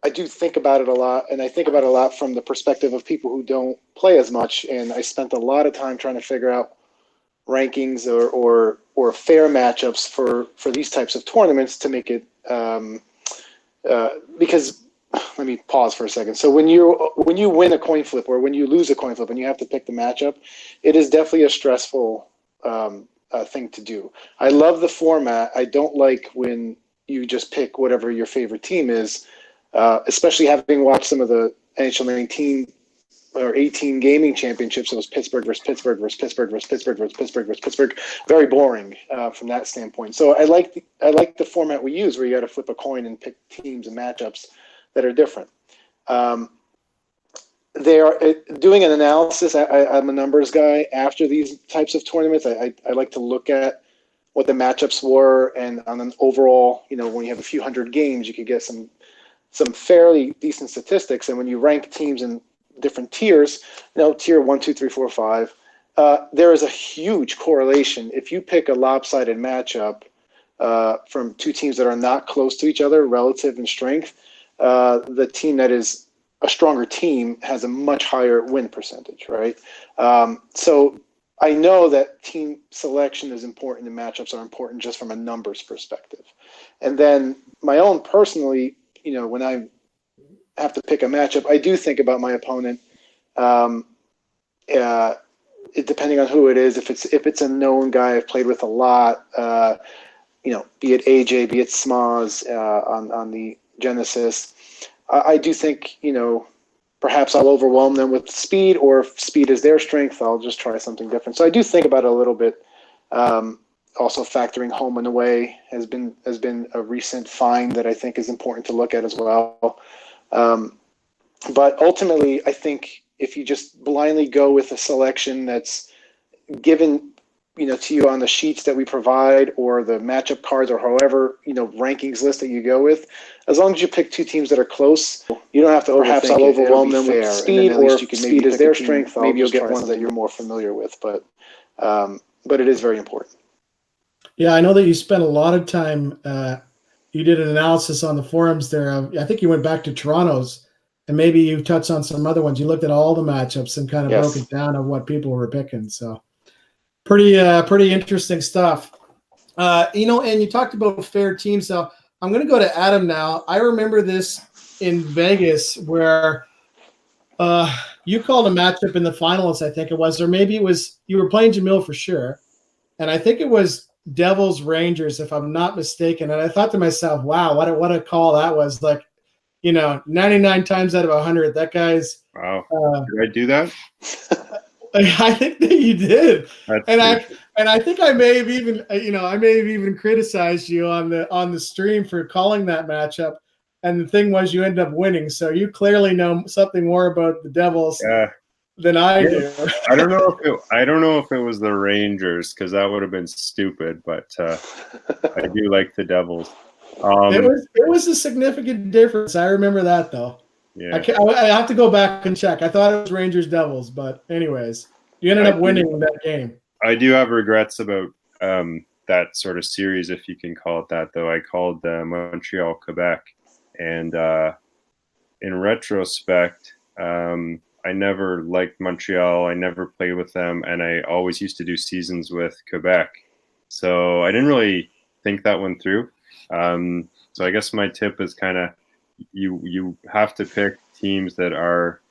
I do think about it a lot, and I think about it a lot from the perspective of people who don't play as much, and I spent a lot of time trying to figure out rankings or fair matchups for these types of tournaments to make it because let me pause for a second. So when you win a coin flip or when you lose a coin flip and you have to pick the matchup, it is definitely a stressful thing to do. I love the format. I don't like when you just pick whatever your favorite team is, especially having watched some of the NHL 19 or 18 gaming championships. It was Pittsburgh versus Pittsburgh versus Pittsburgh versus Pittsburgh versus Pittsburgh versus Pittsburgh. Very boring from that standpoint. So I like the format we use where you got to flip a coin and pick teams and matchups that are different. They are doing an analysis. I'm a numbers guy. After these types of tournaments, I like to look at what the matchups were, and on an overall, when you have a few hundred games, you could get some fairly decent statistics. And when you rank teams in different tiers, tier 1, 2, 3, 4, 5, there is a huge correlation. If you pick a lopsided matchup from two teams that are not close to each other relative in strength, the team that is a stronger team has a much higher win percentage, right? So I know that team selection is important and matchups are important just from a numbers perspective. And then my own personally, when I have to pick a matchup, I do think about my opponent. Depending on who it is, if it's a known guy I've played with a lot, be it AJ, be it Smoz on the Genesis. I do think, perhaps I'll overwhelm them with speed, or if speed is their strength, I'll just try something different. So I do think about it a little bit. Also factoring home and away has been a recent find that I think is important to look at as well. But ultimately, I think if you just blindly go with a selection that's given to you on the sheets that we provide, or the matchup cards, or however rankings list that you go with, as long as you pick two teams that are close, you don't have to overthink. Perhaps I'll overwhelm them with speed, or if speed is their strength, maybe you'll get ones that you're more familiar with. But it is very important. Yeah, I know that you spent a lot of time. You did an analysis on the forums there. I think you went back to Toronto's, and maybe you touched on some other ones. You looked at all the matchups and kind of broke it down of what people were picking. So pretty interesting stuff. And you talked about fair teams. So I'm going to go to Adam now. I remember this in Vegas where you called a matchup in the finals, I think it was, or maybe it was you were playing Jamil for sure, and I think it was Devils Rangers, if I'm not mistaken. And I thought to myself, wow, what a call that was. Like, 99 times out of 100, that guy's. Wow. Did I do that? I think that you did. I think I may have even criticized you on the stream for calling that matchup. And the thing was, you end up winning. So you clearly know something more about the Devils than I do. I don't know if it was the Rangers, because that would have been stupid. But I do like the Devils. It was a significant difference. I remember that though. Yeah. I have to go back and check. I thought it was Rangers Devils, but anyways, you ended up winning that game. I do have regrets about that sort of series, if you can call it that, though. I called Montreal Quebec, and in retrospect, I never liked Montreal. I never played with them, and I always used to do seasons with Quebec. So I didn't really think that one through. So I guess my tip is kind of you have to pick teams that are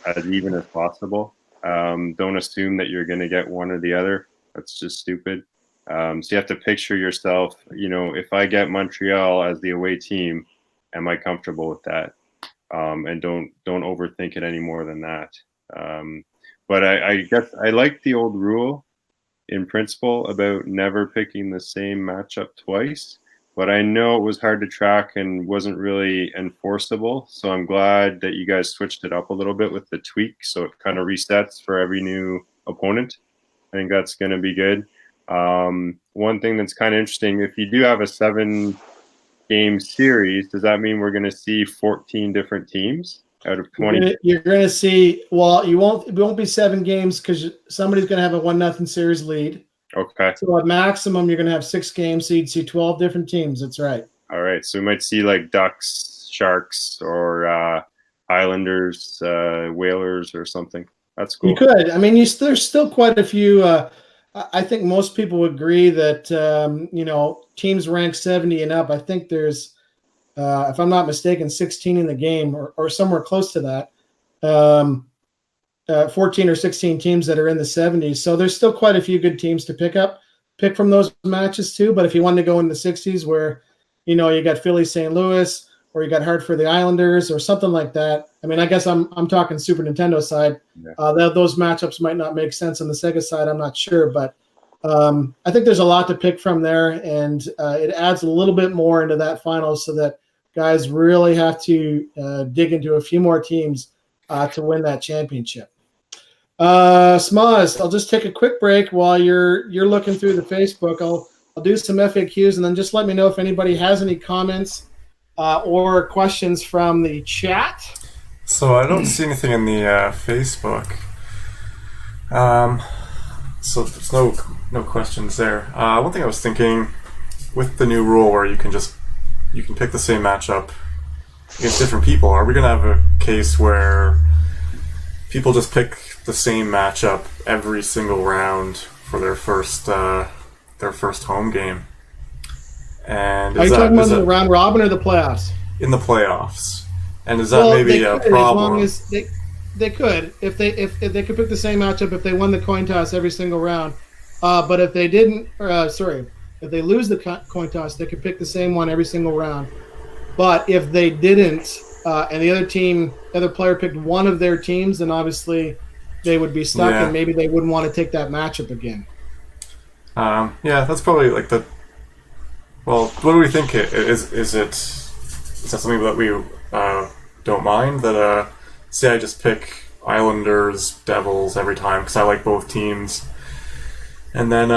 as even as possible. Don't assume that you're going to get one or the other. That's just stupid. So you have to picture yourself, if I get Montreal as the away team, am I comfortable with that? And don't overthink it any more than that. But I guess I like the old rule in principle about never picking the same matchup twice. But I know it was hard to track and wasn't really enforceable. So I'm glad that you guys switched it up a little bit with the tweak, so it kind of resets for every new opponent. I think that's going to be good. One thing that's kind of interesting, if you do have a 7-game series, does that mean we're going to see 14 different teams out of 20? You're going to see, well, it won't be 7 games because somebody's going to have a 1-0 series lead. Okay. So at maximum, you're going to have 6 games, so you'd see 12 different teams. That's right. All right. So we might see like Ducks, Sharks, or Islanders, Whalers, or something. That's cool. You could. I mean, there's still quite a few. I think most people would agree that, teams ranked 70 and up. I think there's, if I'm not mistaken, 16 in the game or somewhere close to that. 14 or 16 teams that are in the 70s. So there's still quite a few good teams to pick from those matches too. But if you want to go in the 60s where, you got Philly, St. Louis, or you got Hartford, the Islanders, or something like that. I mean, I guess I'm talking Super Nintendo side. Yeah. Those matchups might not make sense on the Sega side. I'm not sure, but I think there's a lot to pick from there, and it adds a little bit more into that final so that guys really have to dig into a few more teams to win that championship. Smoz, I'll just take a quick break while you're looking through the Facebook. I'll do some FAQs, and then just let me know if anybody has any comments or questions from the chat. So I don't see anything in the Facebook. So there's no questions there. One thing I was thinking with the new rule where you can pick the same matchup against different people, are we going to have a case where people just pick the same matchup every single round for their first home game? And are you talking about the round robin or the playoffs? In the playoffs. And is that maybe a problem? As long as they could, if they could pick the same matchup if they won the coin toss every single round. But if they didn't, If they lose the coin toss, they could pick the same one every single round. But if they didn't, and the other player picked one of their teams, then obviously they would be stuck, and maybe they wouldn't want to take that matchup again. Yeah, that's probably like the. Well, what do we think? Is that something that we don't mind? That say I just pick Islanders, Devils every time because I like both teams, and then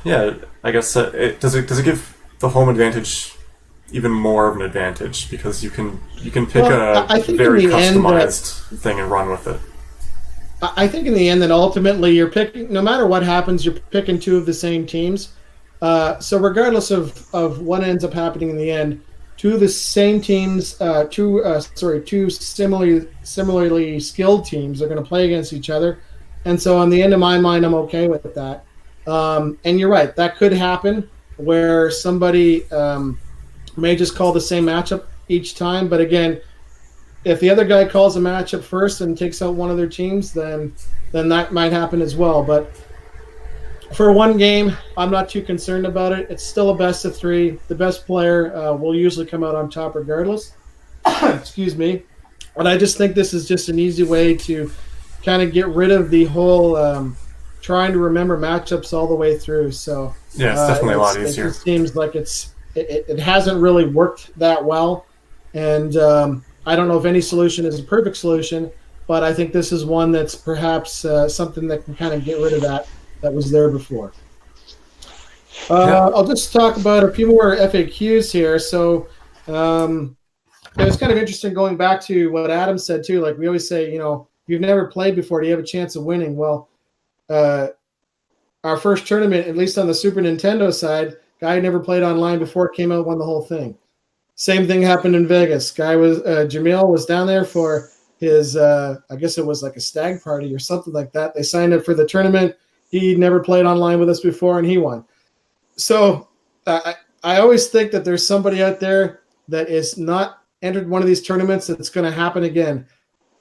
yeah, I guess does it give the home advantage even more of an advantage because you can pick a very customized thing and run with it. I think in the end that ultimately you're picking, no matter what happens, you're picking two of the same teams. So regardless of what ends up happening in the end, two of the same teams, two similarly skilled teams are going to play against each other. And so on the end of my mind, I'm okay with that. And you're right, that could happen where somebody may just call the same matchup each time. But again, if the other guy calls a matchup first and takes out one of their teams, then that might happen as well. But for one game, I'm not too concerned about it. It's still a best of three. The best player will usually come out on top regardless. Excuse me. And I just think this is just an easy way to kind of get rid of the whole trying to remember matchups all the way through. So yeah, it's definitely a lot easier. It seems like it hasn't really worked that well. And I don't know if any solution is a perfect solution, but I think this is one that's perhaps something that can kind of get rid of that was there before. I'll just talk about a few more FAQs here. So it was kind of interesting going back to what Adam said too. Like we always say, if you've never played before, do you have a chance of winning? Well, our first tournament, at least on the Super Nintendo side, guy who never played online before came out, won the whole thing. Same thing happened in Vegas. Jamil was down there for his, I guess it was like a stag party or something like that. They signed up for the tournament. He never played online with us before, and he won. So I always think that there's somebody out there that is not entered one of these tournaments that's going to happen again.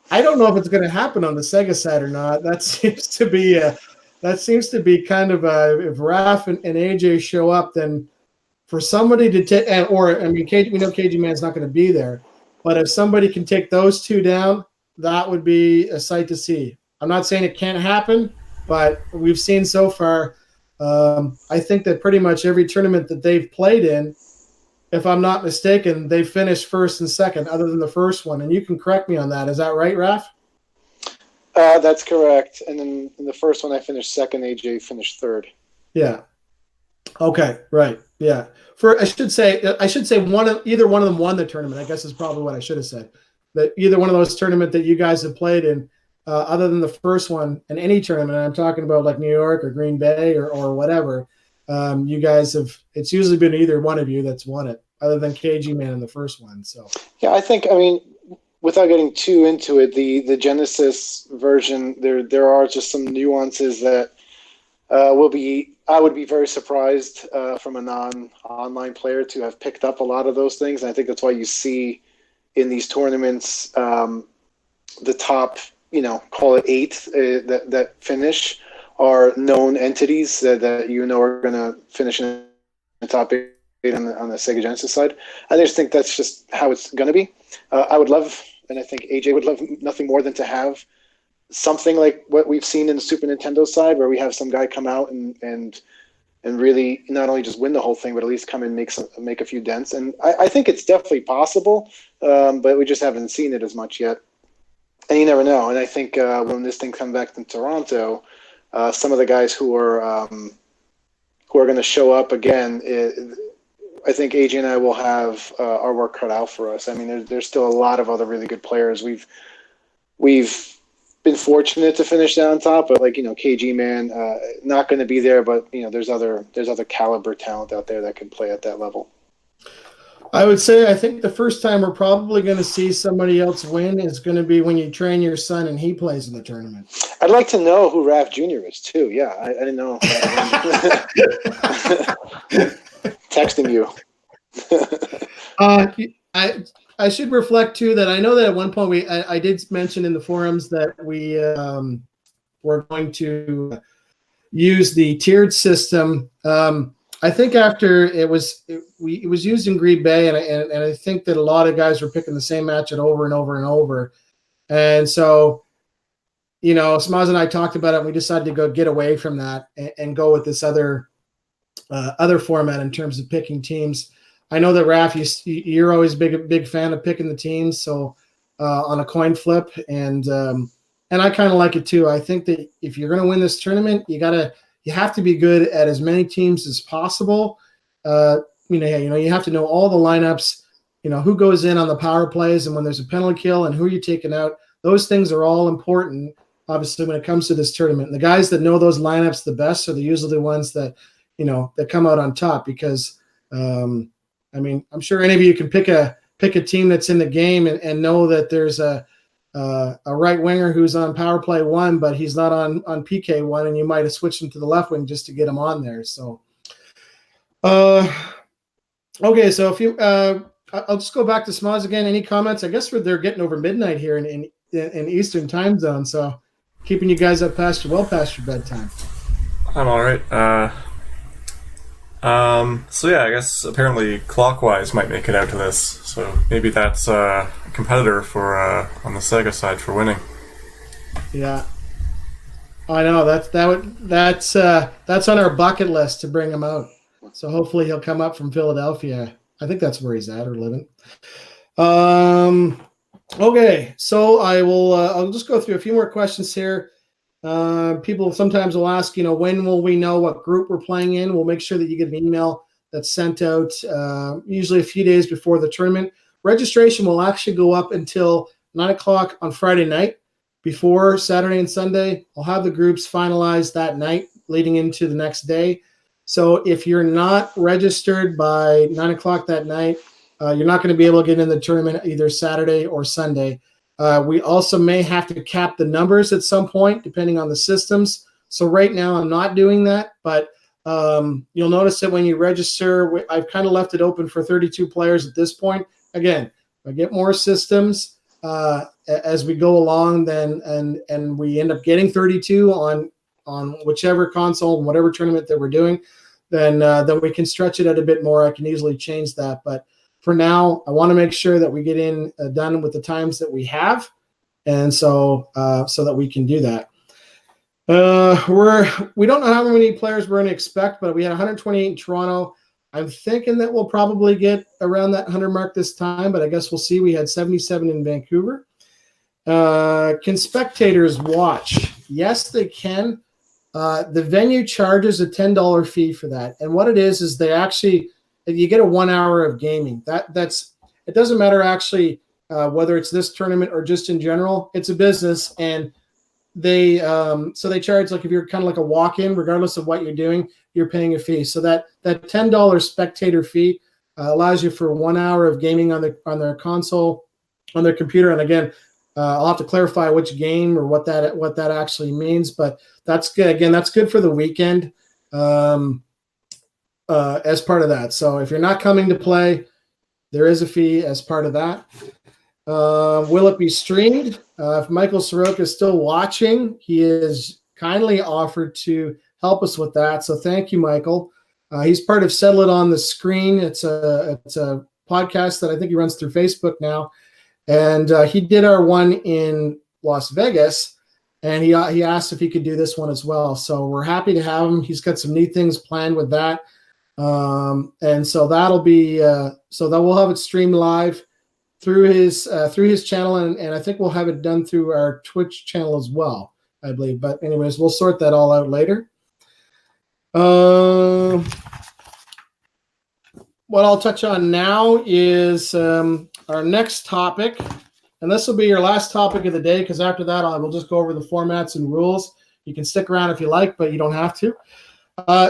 I don't know if it's going to happen on the Sega side or not. That seems to be kind of if Raph and AJ show up, then for somebody to take, we know KG Man's not going to be there, but if somebody can take those two down, that would be a sight to see. I'm not saying it can't happen, but we've seen so far. I think that pretty much every tournament that they've played in, if I'm not mistaken, they finished first and second, other than the first one. And you can correct me on that. Is that right, Raph? That's correct. And then in the first one, I finished second. AJ finished third. Yeah. Okay. Right. Yeah. I should say either one of them won the tournament. I guess is probably what I should have said. That either one of those tournaments that you guys have played in, other than the first one, in any tournament, I'm talking about like New York or Green Bay or whatever, you guys have. It's usually been either one of you that's won it, other than KG Man in the first one. So yeah, I mean, without getting too into it, the Genesis version, there are just some nuances that I would be very surprised from a non-online player to have picked up a lot of those things. And I think that's why you see in these tournaments the top, call it 8 that finish are known entities that are going to finish in the top 8 on the Sega Genesis side. I just think that's just how it's going to be. I would love, and I think AJ would love nothing more than to have something like what we've seen in the Super Nintendo side, where we have some guy come out and really not only just win the whole thing, but at least come and make a few dents. And I think it's definitely possible, but we just haven't seen it as much yet. And you never know. And I think when this thing comes back to Toronto, some of the guys who are going to show up again, I think AJ and I will have our work cut out for us. I mean, there's still a lot of other really good players. We've been fortunate to finish down top, but KG Man, not going to be there. But there's other caliber talent out there that can play at that level. I would say I think the first time we're probably going to see somebody else win is going to be when you train your son and he plays in the tournament. I'd like to know who Raph Jr. is too. Yeah, I didn't know. Texting you. I should reflect too that I know that at one point I did mention in the forums that we were going to use the tiered system. I think after it was used in Green Bay, and I think that a lot of guys were picking the same match over and over and over, and so Smaz and I talked about it. And we decided to go get away from that and go with this other format in terms of picking teams. I know that Raph, you're always big fan of picking the teams, so on a coin flip, and I kind of like it too. I think that if you're going to win this tournament, you have to be good at as many teams as possible. You have to know all the lineups, who goes in on the power plays and when there's a penalty kill and who you're taking out. Those things are all important, obviously, when it comes to this tournament. And the guys that know those lineups the best are usually the ones that, that come out on top because, I'm sure any of you can pick a team that's in the game and know that there's a right winger who's on power play 1, but he's not on PK 1, and you might have switched him to the left wing just to get him on there. So, okay, so if you, I'll just go back to Smaz again. Any comments? I guess they're getting over midnight here in Eastern time zone, so keeping you guys up past your bedtime. I'm all right. So yeah, I guess apparently Clockwise might make it out to this. So maybe that's a competitor for on the Sega side for winning. Yeah, I know that's on our bucket list to bring him out. So hopefully he'll come up from Philadelphia. I think that's where he's at or living. Okay, so I'll just go through a few more questions here. People sometimes will ask, when will we know what group we're playing in? We'll make sure that you get an email that's sent out usually a few days before the tournament. Registration will actually go up until 9 o'clock on Friday night. Before Saturday and Sunday, I'll have the groups finalized that night leading into the next day. So if you're not registered by 9 o'clock that night, you're not going to be able to get in the tournament either Saturday or Sunday. We also may have to cap the numbers at some point, depending on the systems. So right now I'm not doing that, but you'll notice that when you register, I've kind of left it open for 32 players at this point. Again, if I get more systems as we go along, then and we end up getting 32 on whichever console and whatever tournament that we're doing, then we can stretch it out a bit more. I can easily change that, but for now, I want to make sure that we get in done with the times that we have, and so that we can do that. We don't know how many players we're going to expect, but we had 128 in Toronto. I'm thinking that we'll probably get around that 100 mark this time, but I guess we'll see. We had 77 in Vancouver. Can spectators watch? Yes, they can. The venue charges a $10 fee for that, and what it is they actually you get a 1 hour of gaming. That's it doesn't matter actually whether it's this tournament or just in general. It's a business, and they charge, like if you're kind of like a walk-in, regardless of what you're doing, you're paying a fee. So that $10 spectator fee allows you for 1 hour of gaming on their console, on their computer. And again, I'll have to clarify which game or what that actually means, but that's good. Again, that's good for the weekend as part of that. So if you're not coming to play, there is a fee as part of that. Will it be streamed? If Michael Soroka is still watching, he is kindly offered to help us with that. So thank you, Michael. He's part of Settle It on the Screen. It's a podcast that I think he runs through Facebook now. And he did our one in Las Vegas, and he asked if he could do this one as well. So we're happy to have him. He's got some neat things planned with that. And so that'll be so that we'll have it streamed live through his channel, and I think we'll have it done through our Twitch channel as well, I believe. But anyways, we'll sort that all out later. What I'll touch on now is our next topic, and this will be your last topic of the day, because after that I will just go over the formats and rules. You can stick around if you like, but you don't have to.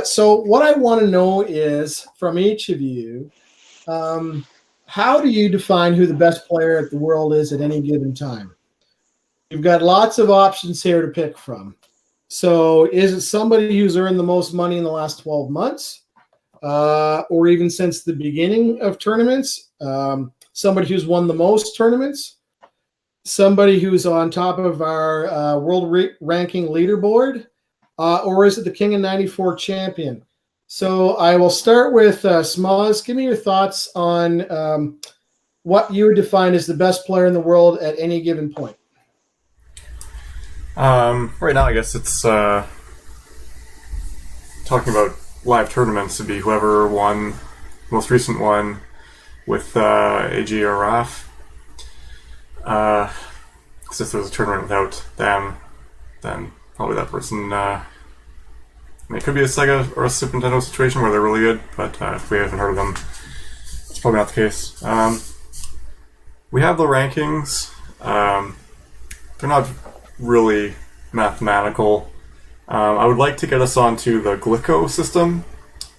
So what I want to know is from each of you, how do you define who the best player at the world is at any given time? You've got lots of options here to pick from. So is it somebody who's earned the most money in the last 12 months, or even since the beginning of tournaments? Somebody who's won the most tournaments? Somebody who's on top of our world ranking leaderboard? Or is it the King of 94 champion? So I will start with Smoz. Give me your thoughts on what you would define as the best player in the world at any given point. Right now, I guess it's talking about live tournaments to be whoever won the most recent one with AG or Raph. Because if there was a tournament without them, then probably that person. I mean, it could be a Sega or a Super Nintendo situation where they're really good, but if we haven't heard of them, it's probably not the case. We have the rankings. They're not really mathematical. I would like to get us onto the Glico system,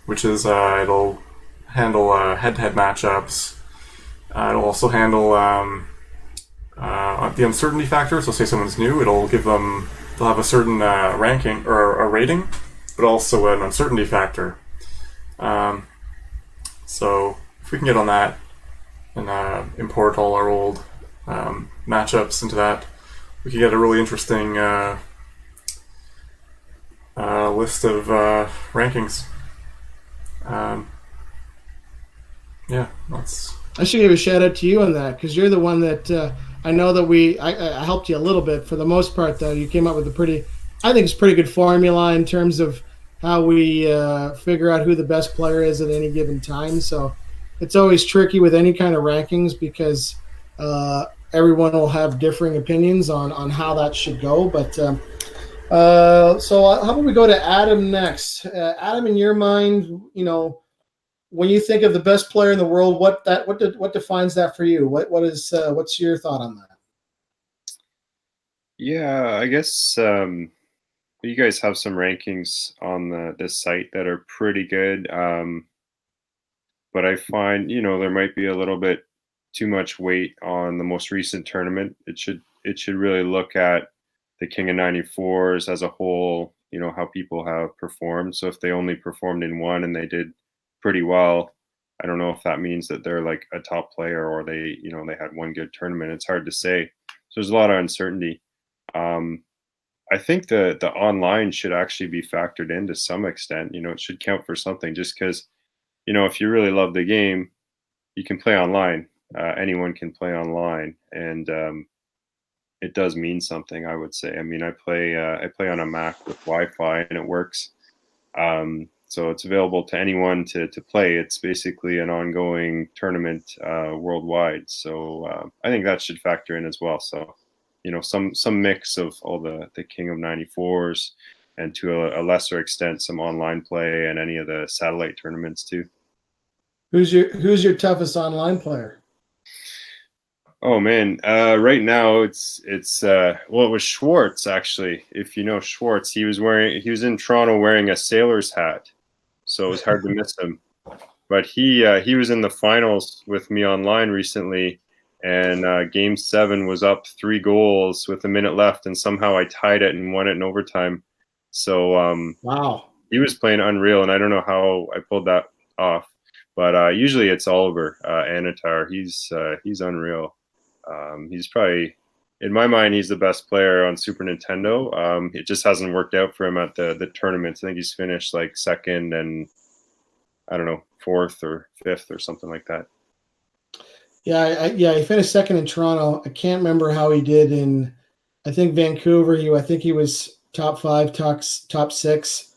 which is it'll handle head-to-head matchups. It'll also handle the uncertainty factor. So say someone's new, they'll have a certain ranking or a rating, but also an uncertainty factor. So if we can get on that and import all our old matchups into that, we can get a really interesting list of rankings. Yeah, that's. I should give a shout out to you on that because you're the one that I know that I helped you a little bit. For the most part, though, you came up with I think it's a pretty good formula in terms of how we figure out who the best player is at any given time. So it's always tricky with any kind of rankings because everyone will have differing opinions on how that should go. But so how about we go to Adam next? Adam, in your mind, when you think of the best player in the world, what defines that for you? What's your thought on that? Yeah, I guess you guys have some rankings on the site that are pretty good, but I find there might be a little bit too much weight on the most recent tournament. It should really look at the King of 94s as a whole. How people have performed. So if they only performed in one and they did pretty well, I don't know if that means that they're like a top player or they had one good tournament. It's hard to say. So there's a lot of uncertainty. I think the online should actually be factored in to some extent. It should count for something just because, if you really love the game, you can play online. Anyone can play online, and it does mean something, I would say. I mean, I play on a Mac with Wi-Fi and it works. So it's available to anyone to play. It's basically an ongoing tournament worldwide. So I think that should factor in as well. So, some mix of all the King of 94s and to a lesser extent, some online play and any of the satellite tournaments too. Who's your toughest online player? Oh man, right now it was Schwartz actually. If you know Schwartz, he was in Toronto wearing a sailor's hat, so it was hard to miss him. But he was in the finals with me online recently, and Game 7 was up 3 goals with a minute left, and somehow I tied it and won it in overtime. So wow, he was playing unreal, and I don't know how I pulled that off. But usually it's Oliver Anatar. He's unreal. He's probably, in my mind, he's the best player on Super Nintendo. It just hasn't worked out for him at the tournaments. I think he's finished like second and I don't know, 4th or 5th or something like that. Yeah, he finished second in Toronto. I can't remember how he did in, I think Vancouver. I think he was top 5, top 6.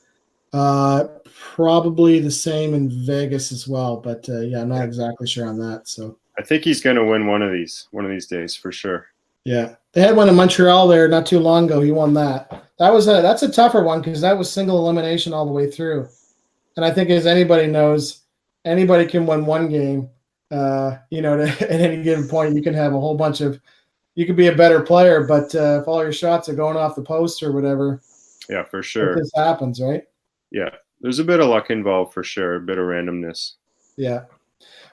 Probably the same in Vegas as well, but I'm not exactly sure on that. So I think he's going to win one of these days for sure. Yeah, they had one in Montreal there not too long ago. He won that. That's a tougher one because that was single elimination all the way through. And I think, as anybody knows, anybody can win one game. At any given point, you can have a whole bunch of. You could be a better player, but if all your shots are going off the post or whatever, yeah, for sure, this happens, right? Yeah, there's a bit of luck involved for sure, a bit of randomness. Yeah.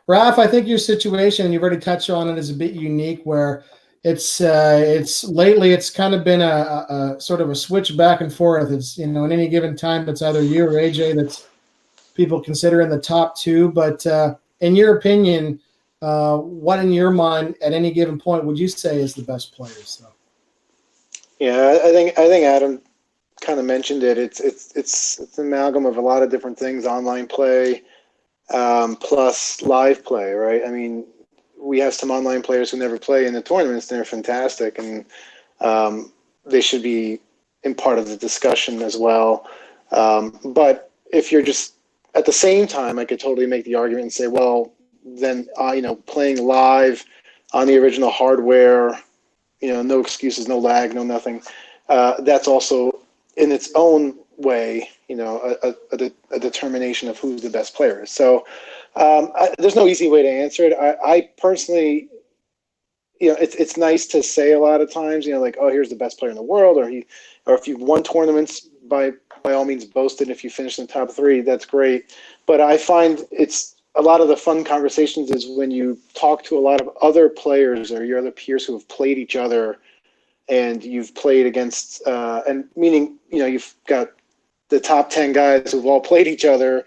Raph, I think your situation, and you've already touched on it, is a bit unique where it's lately it's kind of been a sort of a switch back and forth. It's, at any given time, it's either you or AJ that's people consider in the top 2. But in your opinion, what in your mind at any given point would you say is the best players? So? Yeah, I think Adam kind of mentioned it. It's an amalgam of a lot of different things: online play, plus live play. Right? I mean, we have some online players who never play in the tournaments, and they're fantastic, and they should be in part of the discussion as well. But if you're just at the same time, I could totally make the argument and say, well, then playing live on the original hardware, no excuses, no lag, no nothing. That's also in its own way, a determination of who the best player is. So there's no easy way to answer it. I personally, it's nice to say a lot of times, like, oh, here's the best player in the world, or if you've won tournaments, by all means boast it. If you finish in the top 3, that's great. But I find it's a lot of the fun conversations is when you talk to a lot of other players or your other peers who have played each other, and you've played against, and meaning, you've got the top 10 guys who've all played each other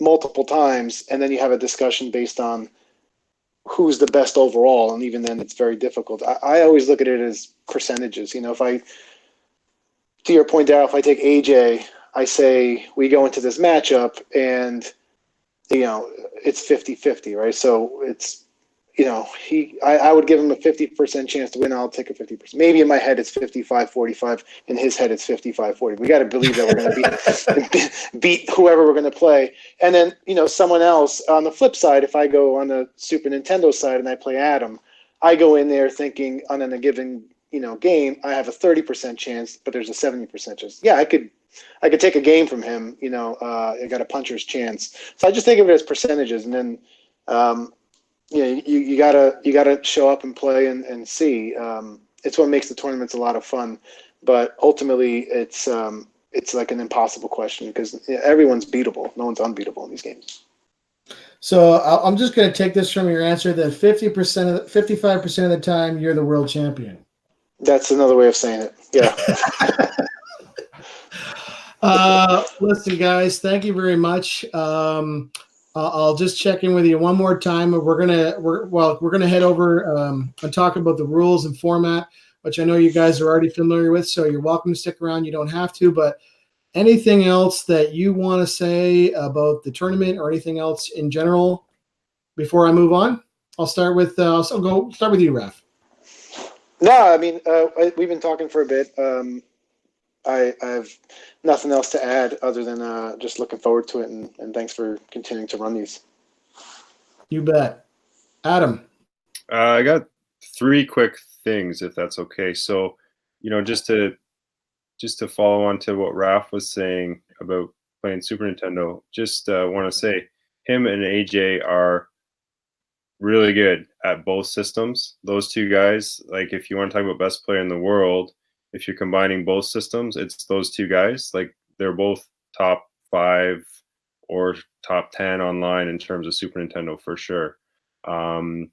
multiple times, and then you have a discussion based on who's the best overall, and even then it's very difficult. I always look at it as percentages. If I, to your point, Darryl, if I take AJ, I say we go into this matchup and, it's 50-50, right? So it's, I would give him a 50% chance to win. I'll take a 50%. Maybe in my head it's 55-45. In his head it's 55-40. We got to believe that we're going to beat whoever we're going to play. And then, someone else on the flip side, if I go on the Super Nintendo side and I play Adam, I go in there thinking on a given, game, I have a 30% chance, but there's a 70% chance. Yeah, I could take a game from him. I got a puncher's chance. So I just think of it as percentages, and then, you gotta show up and play and see. It's what makes the tournaments a lot of fun, but ultimately it's like an impossible question because everyone's beatable. No one's unbeatable in these games. So I'm just going to take this from your answer that 55% of the time you're the world champion. That's another way of saying it. Yeah. Listen, guys, thank you very much. I'll just check in with you one more time. We're gonna head over and talk about the rules and format, which I know you guys are already familiar with. So you're welcome to stick around. You don't have to, but anything else that you want to say about the tournament or anything else in general before I move on? I'll start with start with you, Raph. No, I mean we've been talking for a bit. I have nothing else to add other than just looking forward to it, and thanks for continuing to run these. You bet. Adam. I got 3 quick things, if that's okay. So, just to follow on to what Raph was saying about playing Super Nintendo, just want to say him and AJ are really good at both systems. Those 2 guys, like if you want to talk about best player in the world, if you're combining both systems, it's those 2 guys. Like they're both top 5 or top 10 online in terms of Super Nintendo for sure. And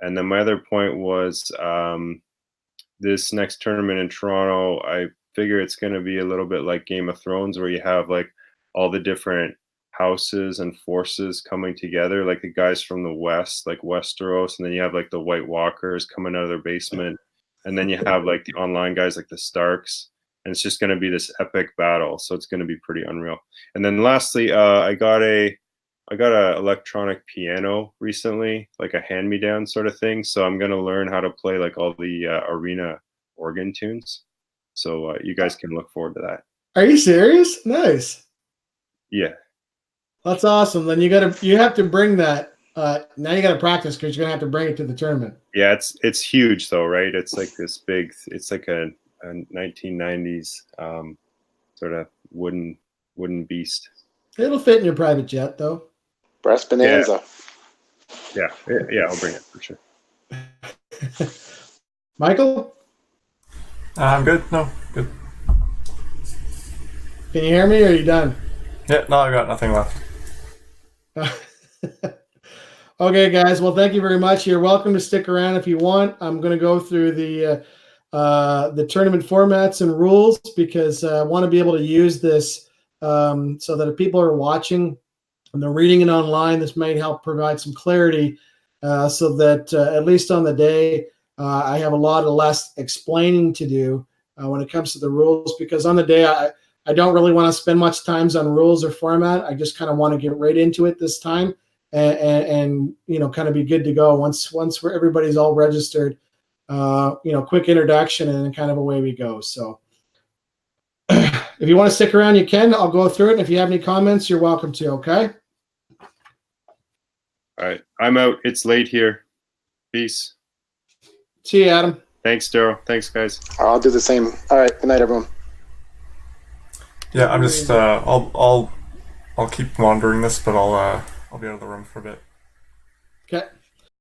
then my other point was this next tournament in Toronto, I figure it's going to be a little bit like Game of Thrones, where you have like all the different houses and forces coming together, like the guys from the West, like Westeros, and then you have like the White Walkers coming out of their basement. And then you have like the online guys like the Starks, and it's just going to be this epic battle. So it's going to be pretty unreal. And then lastly, I got a electronic piano recently, like a hand-me-down sort of thing. So I'm going to learn how to play like all the arena organ tunes. So you guys can look forward to that. Are you serious? Nice. Yeah. That's awesome. Then you have to bring that. Now you got to practice because you're gonna have to bring it to the tournament. Yeah, it's huge though, right? It's like this big. It's like a 1990s sort of wooden beast. It'll fit in your private jet though. Brass Bonanza. Yeah, I'll bring it for sure. Michael, I'm good. No, good. Can you hear me? Or are you done? Yeah, no, I got nothing left. Okay, guys. Well, thank you very much. You're welcome to stick around if you want. I'm going to go through the tournament formats and rules because I want to be able to use this so that if people are watching and they're reading it online, this might help provide some clarity so that at least on the day, I have a lot less explaining to do when it comes to the rules, because on the day I don't really want to spend much time on rules or format. I just kind of want to get right into it this time and kind of be good to go once everybody's all registered. Quick introduction and then kind of away we go. So if you want to stick around, you can. I'll go through it. And if you have any comments, you're welcome to. Okay. All right. I'm out. It's late here. Peace. See you, Adam. Thanks, Daryl. Thanks, guys. I'll do the same. All right. Good night, everyone. Yeah, I'm just I'll keep monitoring this, but I'll be out of the room for a bit. Okay.